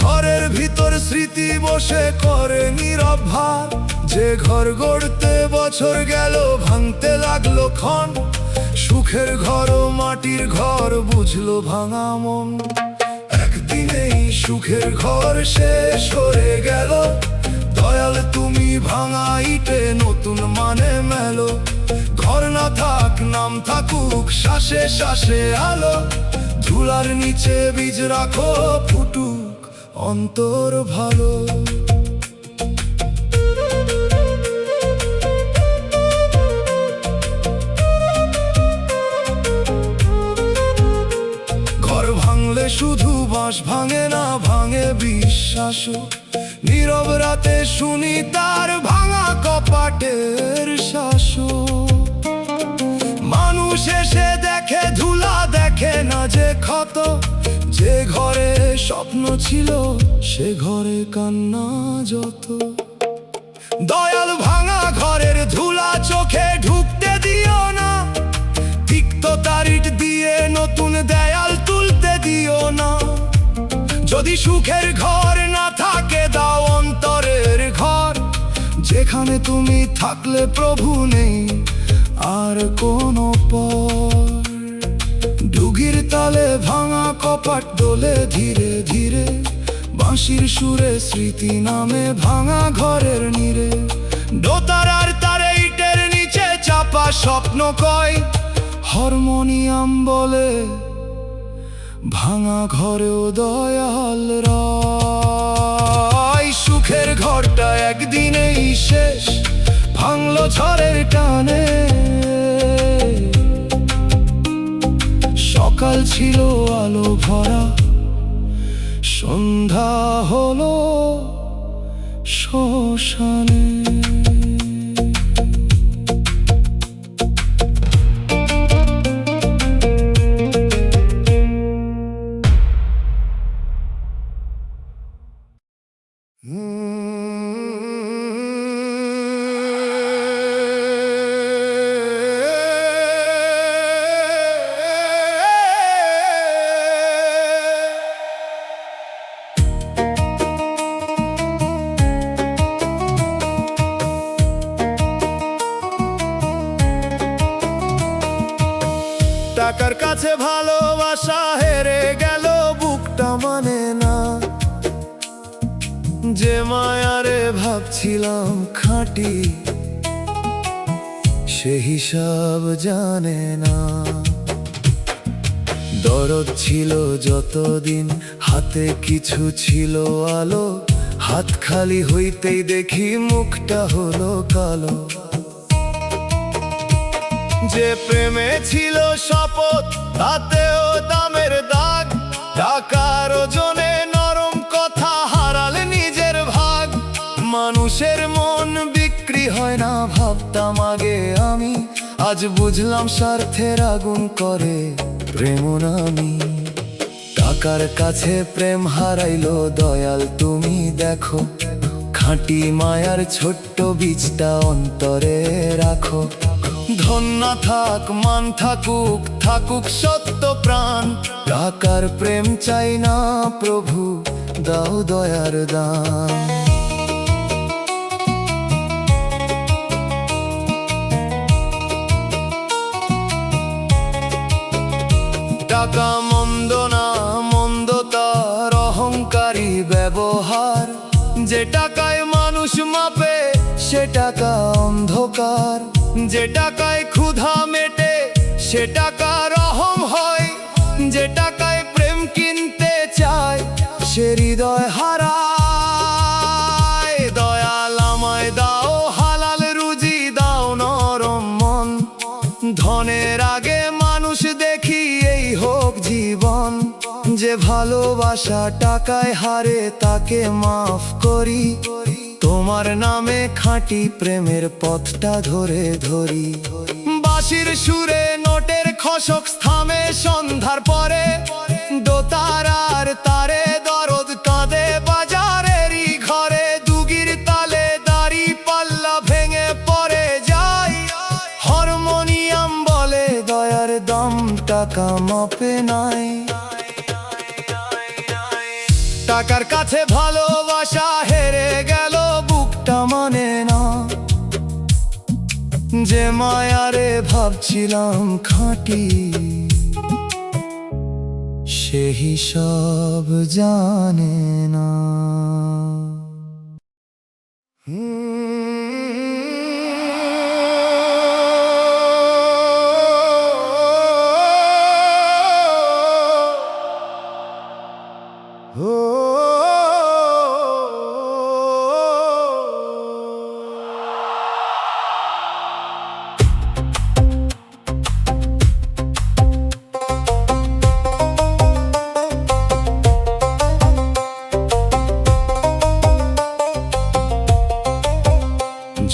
ঘরের ভিতর স্মৃতি বসে করে নীরব ভার। যে ঘর গড়তে বছর গেল, ভাঙতে লাগলো ক্ষণ। সুখের ঘর ও মাটির ঘর, বুঝলো ভাঙা মন। একদিনেই সুখের ঘর শেষ হয়ে গেল। দয়াল তুমি ভাঙা ইটে নতুন মানে মেলো। ঘর না থাক নাম থাকুক, শ্বাসে শ্বাসে আলো। ধুলার নিচে বীজ রাখো, ফুটুক অন্তর ভালো। ঘর ভাঙলে শুধু বাঁশ ভাঙে না, ভাঙে বিশ্বাসও। নীরব রাতে শুনি তার ভাঙা কপাটের শাসন। মানুষ এসে দেখে ধুলা, দেখে না যে ক্ষত। যে ঘরে স্বপ্ন ছিল, সে ঘরে কান্না যত। দয়াল ভাঙা ঘরের ধুলা চোখে ঢুকতে দিও না। তিক্ততার ইট দিয়ে নতুন দেয়াল তুলতে দিও না। যদি সুখের ঘর না থাকে, দাও অন্তরের ঘর। যেখানে তুমি থাকলে প্রভু নেই আর কোনো পর। ডুগির তালে ভাঙা কপাট দোলে ধীরে ধীরে। বাঁশির সুরে স্মৃতি নামে ভাঙা ঘরের নীড়ে। দোতারার তারে ইটের নিচে চাপা স্বপ্ন কয়। হারমোনিয়াম বলে ভাঙা ঘরেও দয়াল রায়। সুখের ঘরটা একদিনেই শেষ, ভাঙলো ঝড়ের টানে। সকাল ছিল আলো ভরা, সন্ধ্যা হলো শ্মশানে। টাকার কাছে ভালোবাসা হেরে গেল, বুকটা মানে না। যে মায়ারে ভাবছিলাম খাঁটি, সে হিসাব জানে না। দরদ ছিল যতদিন, হাতে কিছু ছিল আলো। হাত খালি হইতেই দেখি মুখটা হলো কালো। যে প্রেমে ছিল শপথ, তাতেও দামের দাগ। টাকার ওজনে নরম কথা, হারালে নিজের ভাগ। মানুষের মন বিক্রি হয় না, ভাবতাম আগে আমি। আজ বুঝলাম স্বার্থের আগুন করে প্রেম নামি। টাকার কাছে প্রেম হারাইলো দয়াল তুমি দেখো, খাঁটি মায়ার ছোট্ট বীজটা অন্তরে রাখো। ধন্য থাক মান থাকুক, থাকুক সত্য প্রাণ, টাকার প্রেম চাই না প্রভু, দাও দয়ার দান। টাকা মন্দ না, মন্দ তার অহংকারী ব্যবহার, যে টাকায় মানুষ মাপে সে টাকা অন্ধকার, যে টাকায় ক্ষুধা মেটে সে টাকা রহম হয়, যে টাকায় প্রেম কিনতে চায় সে হৃদয় হারায়। দয়াল আমায় দাও হালাল রুজি, দাও নরম মন, ধনের আগে মানুষ দেখি এই হোক জীবন, যে ভালোবাসা টাকায় হারে তাকে মাফ করি, তোমার নামে খাঁটি প্রেমের পথটা ধরে ধরি। বাঁশির সুরে নোটের খসক থামে সন্ধ্যার পরে, দোতারার তারে দরদ কাঁদে বাজারেরই ঘরে, দুগির তালে দাড়ি পাল্লা ভেঙে পড়ে যায়, হারমোনিয়াম বলে দয়ার দাম টাকা মাপে নাই। টাকার কাছে ভালোবাসা হেরে গেল, বুকটা মানে না, যে মায়ারে ভাবছিলাম খাঁটি সে হিসাব জানে না।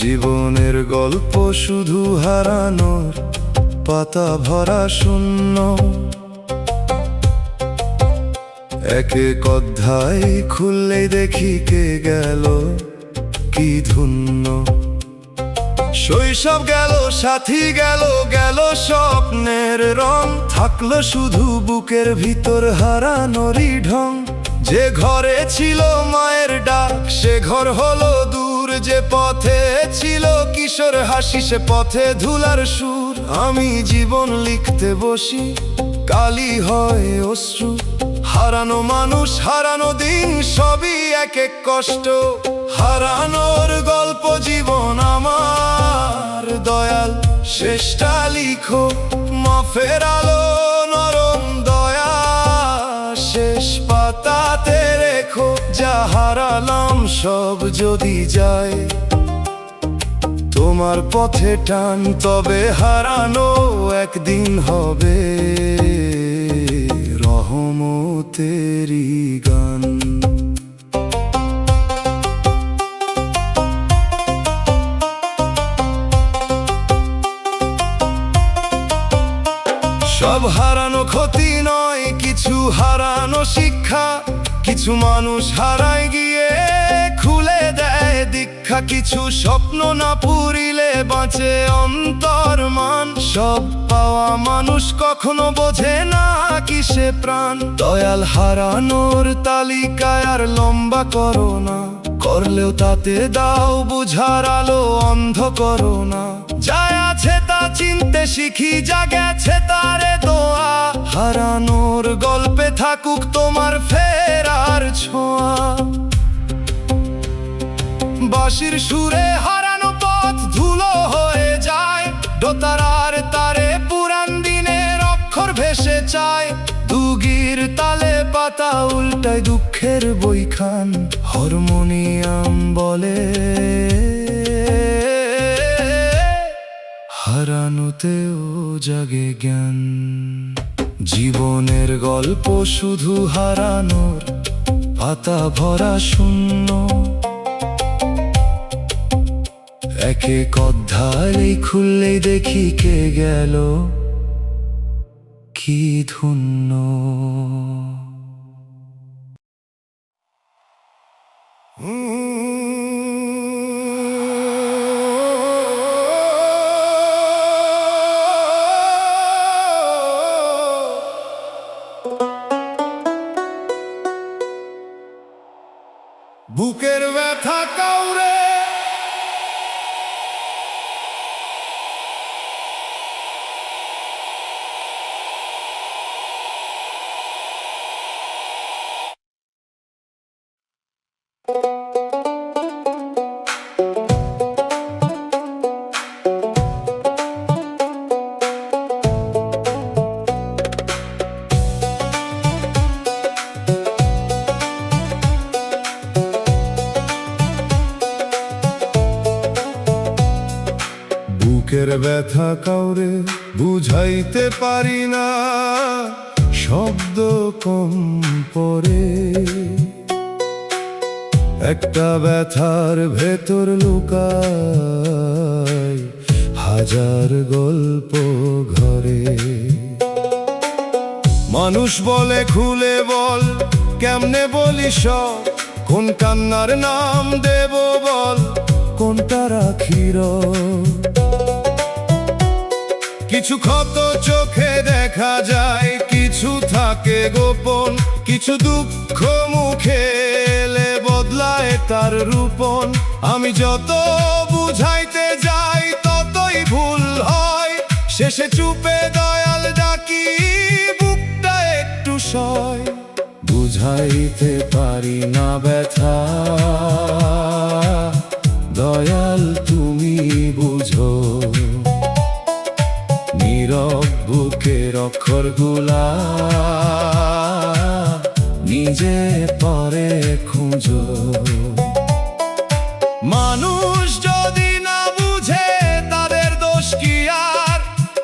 জীবনের গল্প শুধু হারানোর, পাতা ভরা শূন্য, এক এক অধ্যায় খুললেই দেখি কে গেল কি ধন্য। শৈশব গেল, সাথী গেল, গেল স্বপ্নের রং, থাকলো শুধু বুকের ভিতর হারানোরই ঢং। যে ঘরে ছিল মায়ের ডাক সে ঘর হলো দূর, যে পথে ছিল কিশোর হাসি সে পথে ধুলার সুর। আমি জীবন লিখতে বসি কালি হয় অশ্রু, হারানো মানুষ হারানো দিন সবই এক এক কষ্ট। হারানোর গল্প জীবন আমার, দয়াল শেষটা লিখো মাফের আলো নরম দয়া, শেষ পাতাতে রেখো যা হারালাম সব যদি যায় তোমার পথে টান, তবে হারানো একদিন হবে রহমতেরই গান। সব হারানো ক্ষতি নয়, কিছু হারানো শিক্ষা, কিছু মানুষ হারায় গিয়ে খুলে দেয় দীক্ষা, কিছু স্বপ্ন না পুরিলে বাঁচে অন্তর মান। সব পাওয়া মানুষ কখনো বোঝে না কিসে প্রাণ। দয়াল হারানোর তালিকায় আর লম্বা করো না, করলেও তাতে দাও বুঝার আলো, অন্ধ করো না। যা আছে তা চিনতে শিখি, যা গেছে তারে দোয়া, হারানোর গল্পে থাকুক তোমার ফেরার ছোঁয়া। বাঁশির সুরে হারানো পথ ধুলো হয়ে যায়, দোতারার তারে পুরান দিনের অক্ষর ভেসে চায়। দুগির তালে পাতা উল্টায় দুঃখের বইখান, হারমোনিয়াম বলে হারানোতেও জাগে জ্ঞান। জীবনের গল্প শুধু হারানোর, পাতা ভরা শূন্য, এক এক অধ্যায় খুললেই দেখি কে গেল কি ধন্য। বুকের ব্যথা কাউরে বুকের ব্যথা কাউরে বুঝাইতে পারি না, শব্দ কম পড়ে। একটা ব্যথার ভেতর লুকায় হাজার গল্প ঘরে। মানুষ বলে খুলে বল, কেমনে বলি সব, কোন কান্নার নাম দেব বল, কোনটা রাখির। কিছু ক্ষত চোখে দেখা যায়, কিছু থাকে গোপন, কিছু দুঃখ মুখে এলে বদলায় তার রূপন। আমি যত বুঝাইতে যাই ততই ভুল হয়, শেষে চুপে দয়াল ডাকি, বুকটা একটু সয়। বুঝাইতে পারি না ব্যথা, দয়াল তুমি বুঝো। নীরব বুকের অক্ষরগুলা নিজে পরে খুঁজো। মানুষ যদি না বুঝে তাদের দোষ কি আর,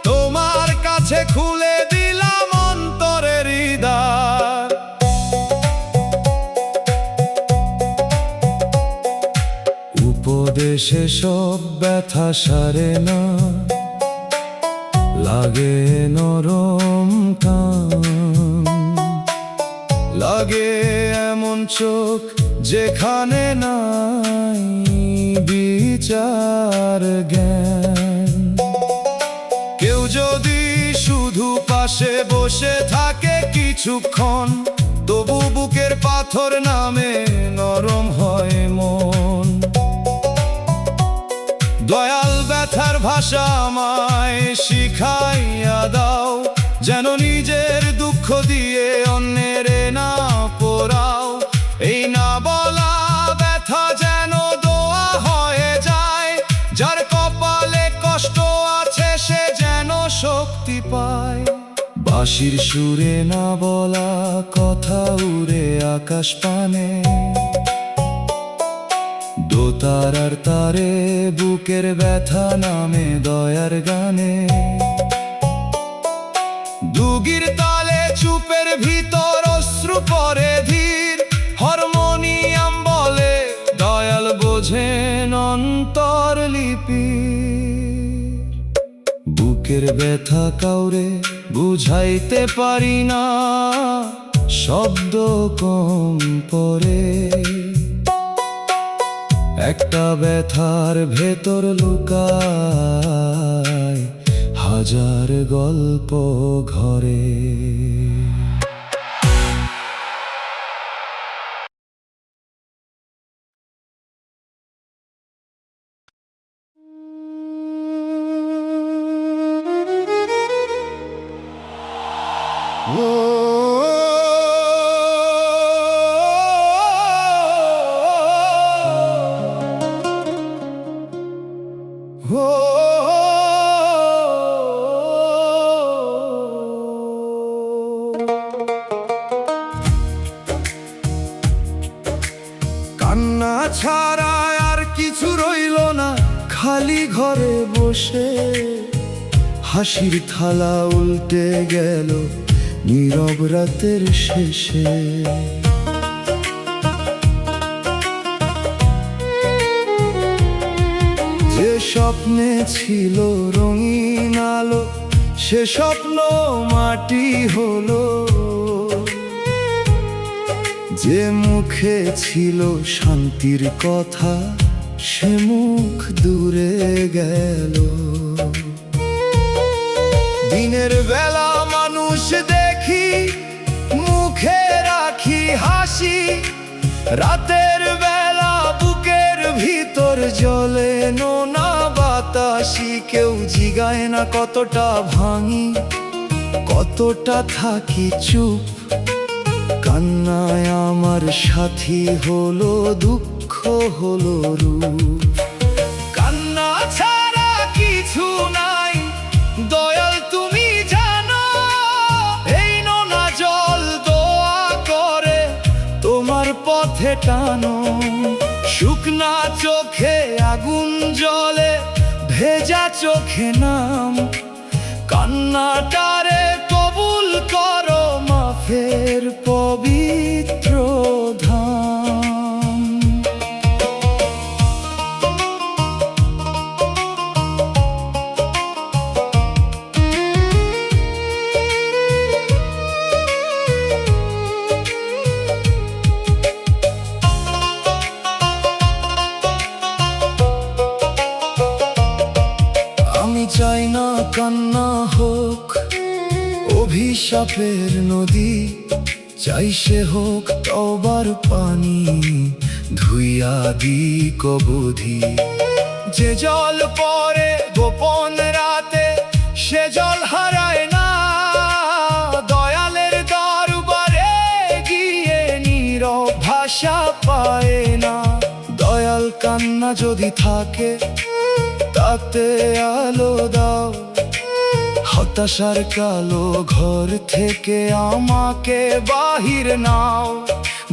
তোমার কাছে খুলে দিলাম অন্তরের দ্বার। উপদেশে সব ব্যথা সারে না, লাগে নরম কান, লাগে এমন চোখ যেখানে নাই বিচার জ্ঞান। কেউ যদি শুধু পাশে বসে থাকে কিছুক্ষণ, তবু বুকের পাথর নামে নরম হয় মন। দয়াল ব্যথার ভাষা আমায় শিখাইয়া দাও, যেন নিজের দুঃখ দিয়ে অন্যের না পোড়াও। এই না বলা ব্যথা যেন দোয়া হয়ে যায়, যার কপালে কষ্ট আছে সে যেন শক্তি পায়। বাঁশির সুরে না বলা কথা উড়ে আকাশ পানে, দোতারার তারে বুকের ব্যথা নামে দয়ার গানে। দুগির তালে চুপের ভিতর অশ্রু পরে ধীর, হারমোনিয়াম বলে দয়াল বোঝেন অন্তর লিপি। বুকের ব্যথা কাউরে বুঝাইতে পারি না, শব্দ কম পড়ে। একটা ব্যথার ভেতর লুকায় হাজার গল্প ঘরে। কান্না ছাড়া আর কিছু রইল না, খালি ঘরে বসে হাসির থালা উল্টে গেল নীরব রাতের শেষে। যে স্বপ্নে ছিল রঙিন আলো, সে স্বপ্ন মাটি হলো। যে মুখে ছিল শান্তির কথা সে মুখ দূরে গেল। দিনের বেলা মানুষ দেখি মুখে রাখি হাসি, রাতের বেলা বুকের ভিতর জ্বলে নোনা বাতাসি। কেউ জিগায় না কতটা ভাঙি, কতটা থাকি চুপ। কান্নায় আমার সাথী হলো দুঃখ হলো রূপ। কান্না ছাড়া কিছু নাই দয়াল তুমি জানো, এই নোনা জল দোয়া করে তোমার পথে টানো। শুকনা চোখে আগুন জ্বলে ভেজা চোখে নাম, কান্নাটারে কবুল করো মাফের পবিত্র ধাম। আমি চাই না কান্না হোক অভিশাপের নদী, চাই সে হোক তওবার পানি ধুইয়া দি কবুধি। যে জল পরে গোপন রাতে সে জল হারায় না, দয়ালের দরবারে গিয়ে নীরব ভাষা পায় না। দয়াল কান্না যদি থাকে তাতে আলো দাও, হতাশার কালো ঘর থেকে আমাকে বাহির নাও।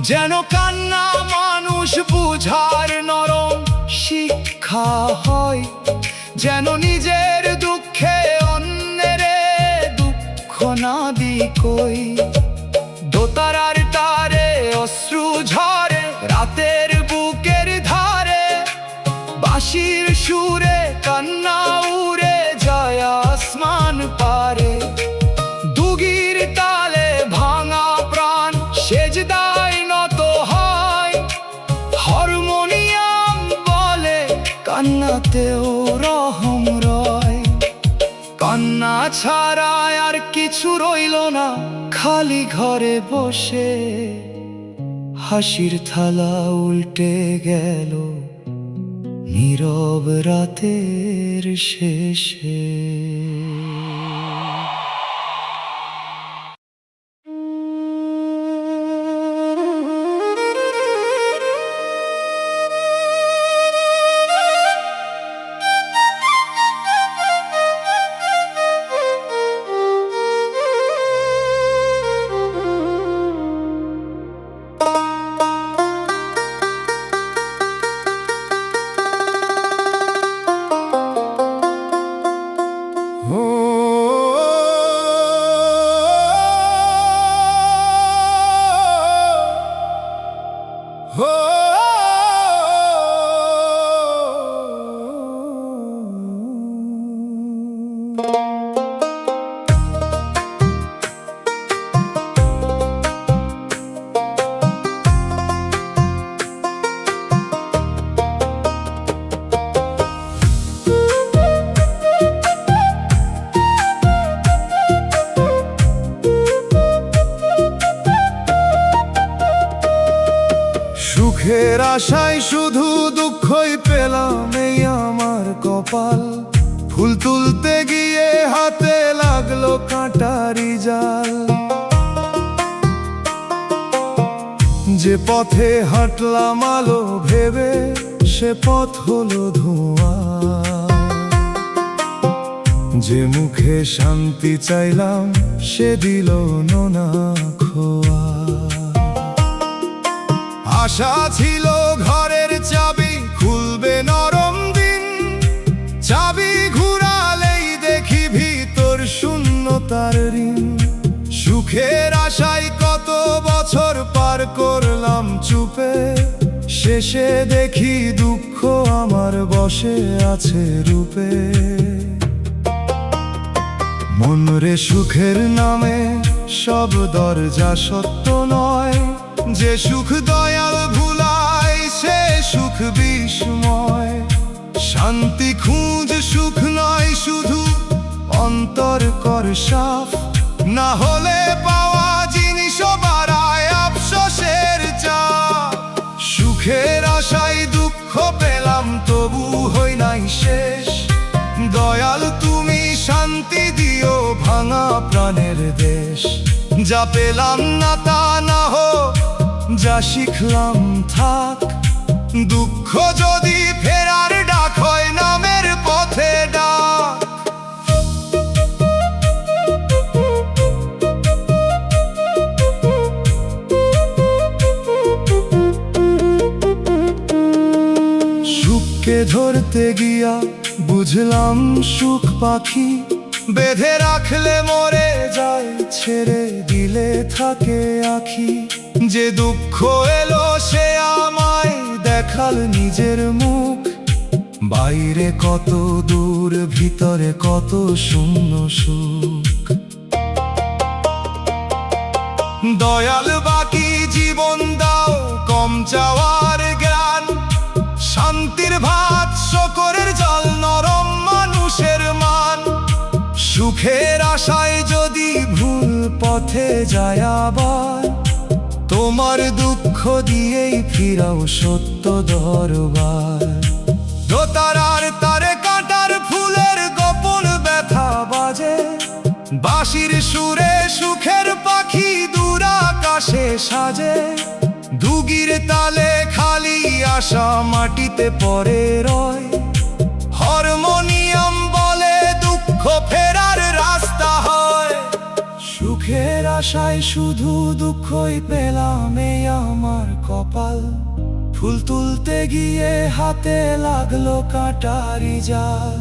যেন কান্না মানুষ বুঝার নরম শিক্ষা হয়, যেন নিজের দুঃখে অন্যের দুঃখ না দি কই। দোতারার তারে অশ্রু ঝরে রাতের বুকের ধারে, বাঁশির সুরে কান্না উড়ে যায় আসমান পারে। দুগির তালে ভাঙা প্রাণ সেজদায় নত হয়, হারমোনিয়াম বলে কান্নাতেও রহম রয়। কান্না ছাড়া আর কিছু রইল না, খালি ঘরে বসে হাসির থালা উল্টে গেল নীরব রাতের শেষে। সুখের আশায় শুধু দুঃখই পেলাম এই আমার কপাল। ফুল তুলতে গিয়ে হাতে লাগলো কাঁটারি জাল। যে পথে হাঁটলাম আলো ভেবে সে পথ হলো ধোঁয়া। যে মুখে শান্তি চাইলাম সে দিল নোনা খোয়া। আশা ছিল ঘরের চাবি খুলবে নরম দিন, চাবি ঘুরালেই দেখি ভিতর শূন্যতার ঋণ। সুখের আশায় কত বছর পার করলাম চুপে, শেষে দেখি দুঃখ আমার বসে আছে রূপে। মনরে সুখের নামে সব দরজা সত্য নয়, যে সুখ দয়াল ভুলায় সে সুখ বিস্ময়। শান্তি খুঁজ, সুখ নয় শুধু, অন্তর কর সাফ। না হলে পাওয়া জিনিসও বাড়ায় আফসোসের চাপ। সুখের আশায় দুঃখ পেলাম তবু হই নাই শেষ। দয়াল তুমি শান্তি দিও ভাঙা প্রাণের দেশ। যা পেলাম না তা না হোক, যা শিখলাম থাক। দুঃখ যদি ফেরার ডাক হয়, নামের পথে ডাক। সুখকে ধরতে গিয়া বুঝলাম সুখ পাখি। বেঁধে রাখলে মরে যায়, ছেড়ে দিলে থাকে আখি। যে দুঃখ এলো সে আমায় দেখাল নিজের মুখ। বাইরে কত দূর, ভিতরে কত শূন্য সুখ। দয়াল বাকি জীবন দাও, কম চাওয়ার জ্ঞান। শান্তির ভাত, শকরের জল, নরম মানুষের মান। সুখের আশায় যদি ভুল পথে যায় আবার, তোমার দুঃখ দিয়েই ফিরাও সত্য দরবার। দোতারার তারে কাঁটার ফুলের গোপন ব্যথা বাজে। বাঁশির সুরে সুখের পাখি দূর আকাশে সাজে। দুগির তালে খালি আশা মাটিতে পড়ে রয়। হারমোনিয়াম বলে দুঃখ ফেরার রাস্তা হয়। সুখের আশায় শুধু দুঃখই পেলাম, এই আমার কপাল। ফুল তুলতে গিয়ে হাতে লাগলো কাঁটারি জাল।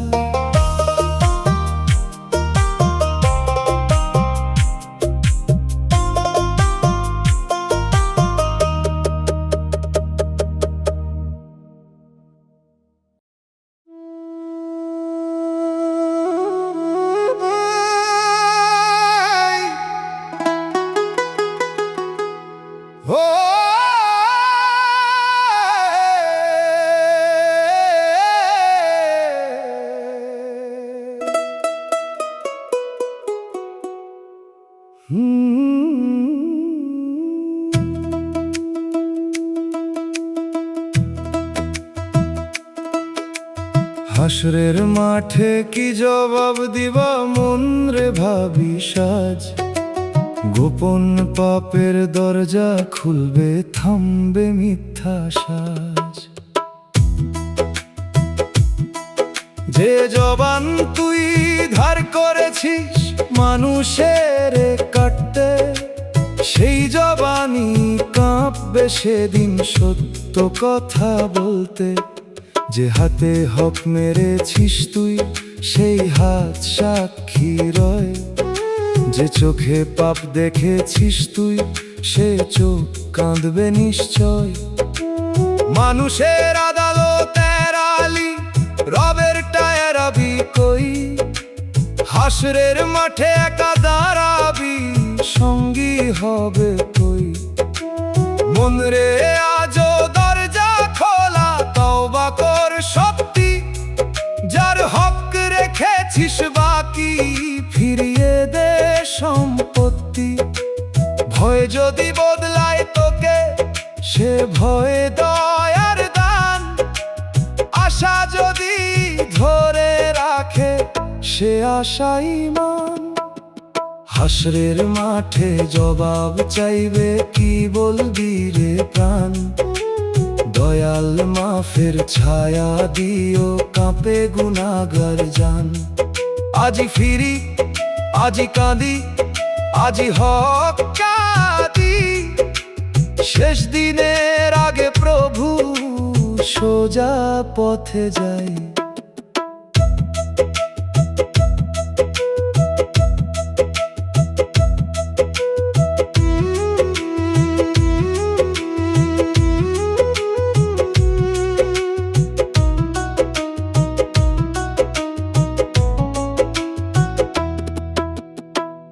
হাসরের মাঠে কি জবাব দিবা মন রে ভাবি সাজ। গোপন পাপের দরজা খুলবে, থামবে মিথ্যা সাজ। যে জবান তুই ধার করেছিস মানুষের কাটতে, সেই জবানই কাঁপবে সেদিন সত্য কথা বলতে। যে হাতে হক মেরেছিস তুই, সেই হাত সাক্ষী রয়। যে চোখে পাপ দেখেছিস তুই, সে চোখ কাঁদবে নিশ্চয়। মানুষের আদালতের আলি, রবের টায়ারাবি কই। হাসরের মাঠে একা দাঁড়াবি, সঙ্গী হবে কই। মন রে আজো দরজা খোলা, তওবা কর সত্যি। যার হক রেখেছিস বাকি, ফিরিয়ে দে সম্পত্তি। ভয় যদি বদলায় তোকে, সে ভয় দয়ার দান। আশা যদি ধরে রাখে, সে আশা ঈমান। হাসরের মাঠে জবাব চাইবে, কি বলবি রে প্রাণ। দয়াল মাফের ছায়া দিও, কাঁপে গুনাহগার জান। আজি ফিরি, আজি কাঁদি, আজি হক কাঁদি। শেষ দিনের আগে প্রভু সোজা পথে যাই।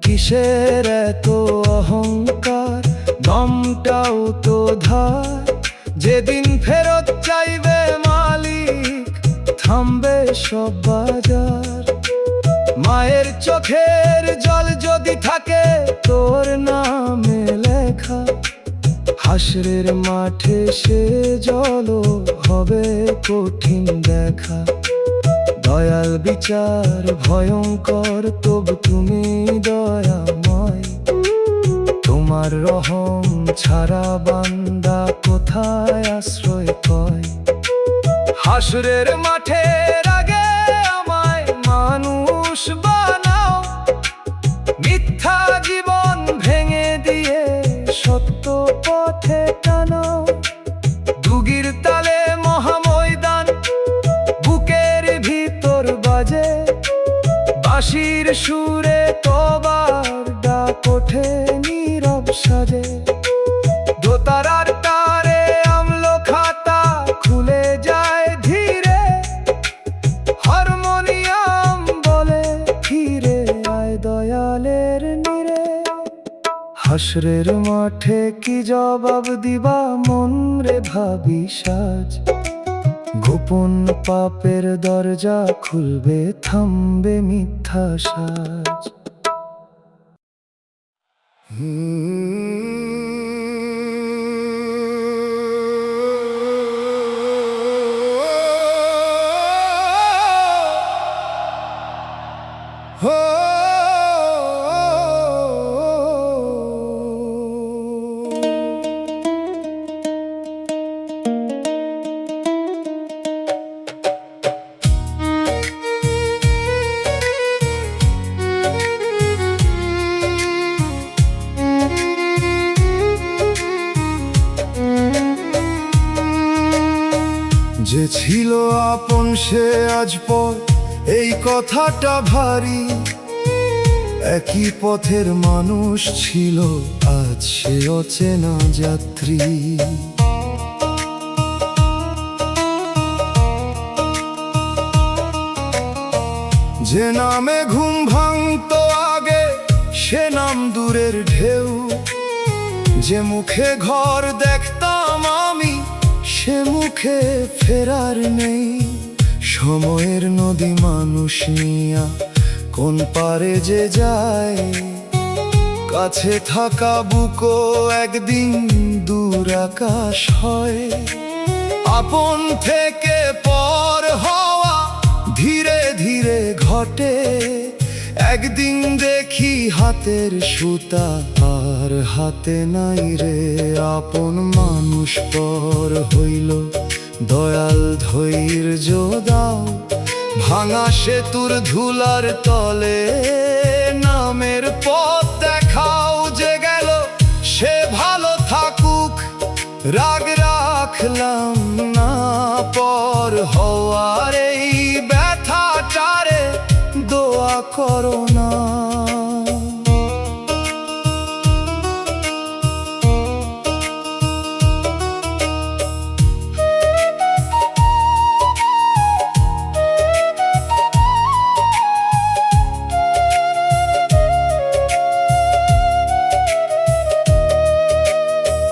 কিসের এত অহংকার, দম রংটাও তো ধার, যেদিন ফেরত চাইবে মালিক থামবে সব বাজার। মায়ের চোখের জল যদি থাকে তোর নামে লেখা, হাসরের মাঠে সে জলও হবে কঠিন দেখা। দয়াল বিচার ভয়ঙ্কর, তবু তুমি দয়াময়। তোমার রহম ছাড়া বান্দা কোথায় আশ্রয় পায়? হাসরের মাঠের আগে আমায় মানুষ বানাও, মিথ্যা জীবন ভেঙে দিয়ে সত্য পথে টানাও। দুগির তালে মহাময়দান বুকের ভিতর বাজে, বাঁশির সুরে তবার ডাক ওঠে নীরব সাজে। দোতারার তারে আমল খাতা খুলে যায় ধীরে, হারমোনিয়াম বলে ফিরে আয় দয়ালের নীরে। হাসরের মাঠে কি জবাব দিবা মন রে ভাবি সাজ, গোপন পাপের দরজা খুলবে থামবে মিথ্যা সাজ। যে ছিল আপন সে আজ পর, এই কথাটা ভারী। একই পথের মানুষ ছিল আজ সে অচেনা যাত্রী। যে নামে ঘুম ভাঙতো আগে সে নাম দূরের ঢেউ, যে মুখে ঘর দেখতাম আমি সে মুখে ফেরার নেই। সময়ের নদী মানুষ নিয়া কোন পারে যে যায়, কাছে থাকা বুকো একদিন দূর আকাশ হয়। আপন থেকে পর হওয়া ধীরে ধীরে ঘটে, একদিন দেখি হাতের সুতা আর হাতে নাই রে। আপন মানুষ পর হইল, দয়াল ধৈর্য দাও। ভাঙা সেতুর ধুলার তলে নামের পথ দেখাও। যে গেল সে ভালো থাকুক, রাগ রাখলাম না। পর হওয়ার এই ব্যথাটারে দোয়া করো না।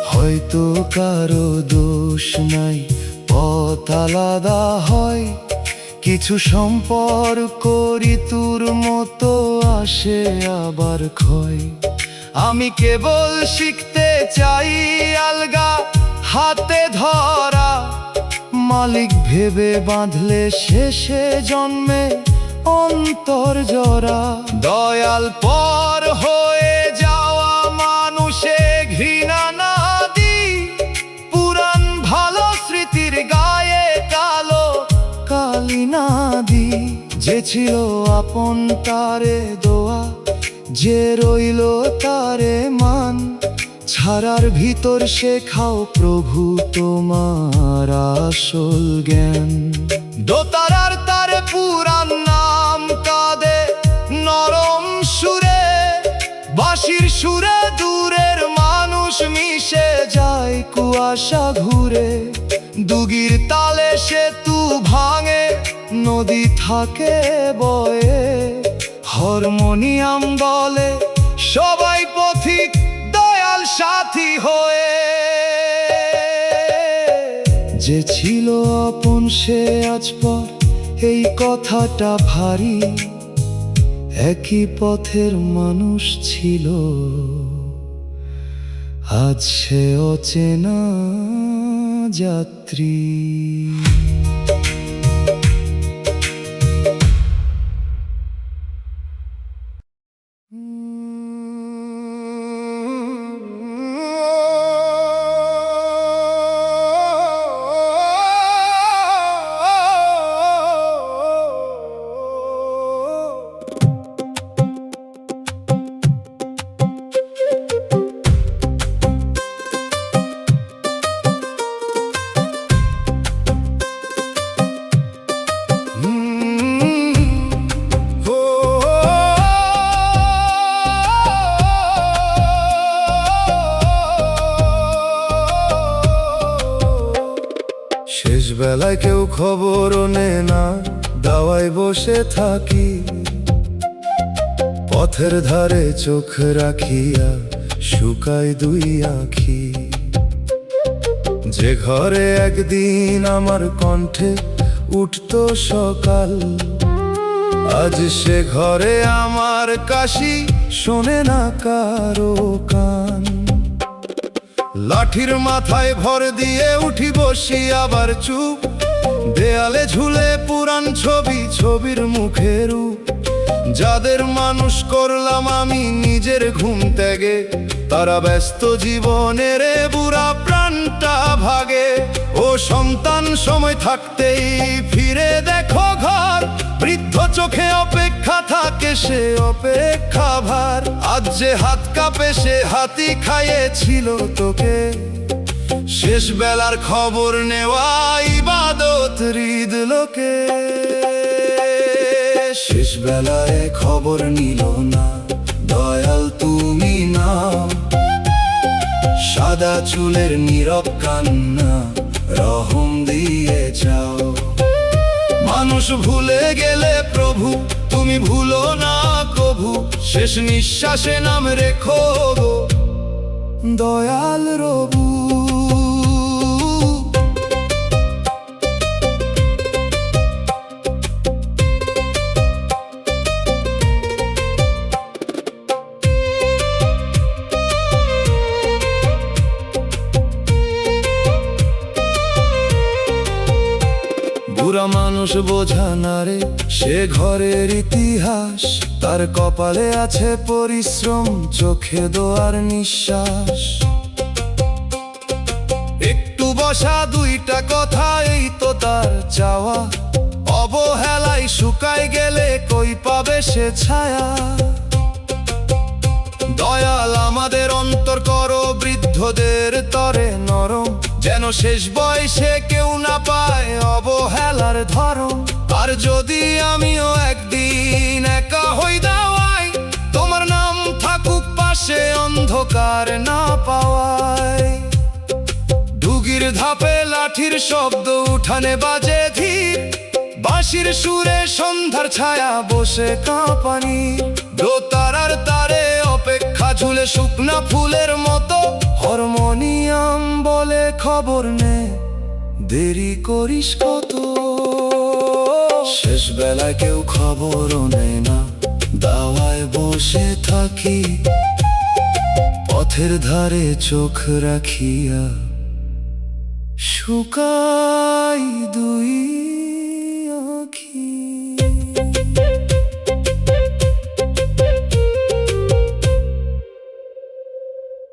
হয়তো কারো দোষ নাই, পথ আলাদা হয়। কিছু সম্পর্ক ঋতুর মতো আসে আবার ক্ষয়। আমি কেবল শিখতে চাই আলগা হাতে ধরা, মালিক ভেবে বাঁধলে শেষে জন্মে অন্তর জরা। দয়াল পর হয়ে যাওয়া মানুষে ঘৃণা না দি, পুরান ভালো স্মৃতির গায়ে কালো কালি না দি। যে ছিল আপন তারে দোয়া, যে রইল তারে মান। ছাড়ার ভিতর শেখাও প্রভু তোমার আসল জ্ঞান। দোতারার তারে পুরান নাম কাঁদে নরম সুরে, বাঁশির সুরে দূরের মানুষ মিশে যায় কুয়াশা ঘুরে। দুগির তালে সেতু ভাঙে, নদী থাকে বয়ে। হারমোনিয়াম বলে সবাই পথিক, দয়াল জীবন সাথী হয়ে। যে ছিল আপন সে আজ পর, এই কথাটা ভারী। একই পথের মানুষ ছিল, আজ সে অচেনা যাত্রী। শেষ বেলায় কেউ খবরও নেয় না, দাওয়ায় বসে থাকি। পথের ধারে চোখ রাখিয়া শুকায় দুই আঁখি। যে ঘরে একদিন আমার কণ্ঠে উঠতো সকাল, আজ সে ঘরে আমার কাশি শোনে না কারো কান। লাঠির মাথায় ভর দিয়ে উঠি বসি আবার চুপ, দেয়ালে ঝুলে পুরান ছবি, ছবির মুখের রূপ। যাদের মানুষ করলাম আমি নিজের ঘুম ত্যাগে, তারা ব্যস্ত জীবনের বুড়া প্রাণটা ভাগে। ও সন্তান সময় থাকতেই ফিরে দেখো ঘর, বৃদ্ধ চোখে অপেক্ষা থাকে সে অপেক্ষা ভার। আজ যে হাত কাঁপে সে হাতি খাইয়েছিল তোকে, শেষ বেলার খবর নেওয়া ইবাদত হৃদ লোকে। শেষ বেলায় খবর নিল না দয়াল তুমি নাও, সাদা চুলের নীরব কান্না রহম দিয়ে যাও। মানুষ ভুলে গেলে প্রভু তুমি ভুলো না কভু, শেষ নিঃশ্বাসে নাম রেখো গো দয়াল রবু। বুড়া মানুষ বোঝা না রে সে ঘরের ইতিহাস, তার কপালে আছে পরিশ্রম, চোখে দোয়ার নিঃশ্বাস। একটু বসা দুইটা কথা এই তো তার চাওয়া, অবহেলায় শুকায় গেলে কই পাবে সে ছায়া। দয়াল আমাদের অন্তর করো বৃদ্ধদের তরে নরম, যেন শেষ বয়সে কেউ না পায় অবহেলার ধরম। আর যদি আমিও একদিন একা হই দাওয়ায়, তোমার নাম থাকুক পাশে অন্ধকার না পাওয়ায়। ডুগির ধাপে লাঠির শব্দ উঠানে বাজে ধীর, বাঁশির সুরে সন্ধ্যার ছায়া বসে কাঁপানি। দোতারার তারে অপেক্ষা ঝুলে শুকনা ফুলের মতো, হারমোনিয়াম বলে খবর নে দেরি করিস কত। শেষ বেলায় কেউ খবরও নেয় না, দাওয়ায় বসে থাকি। পথের ধারে চোখ রাখিয়া শুকাই দুই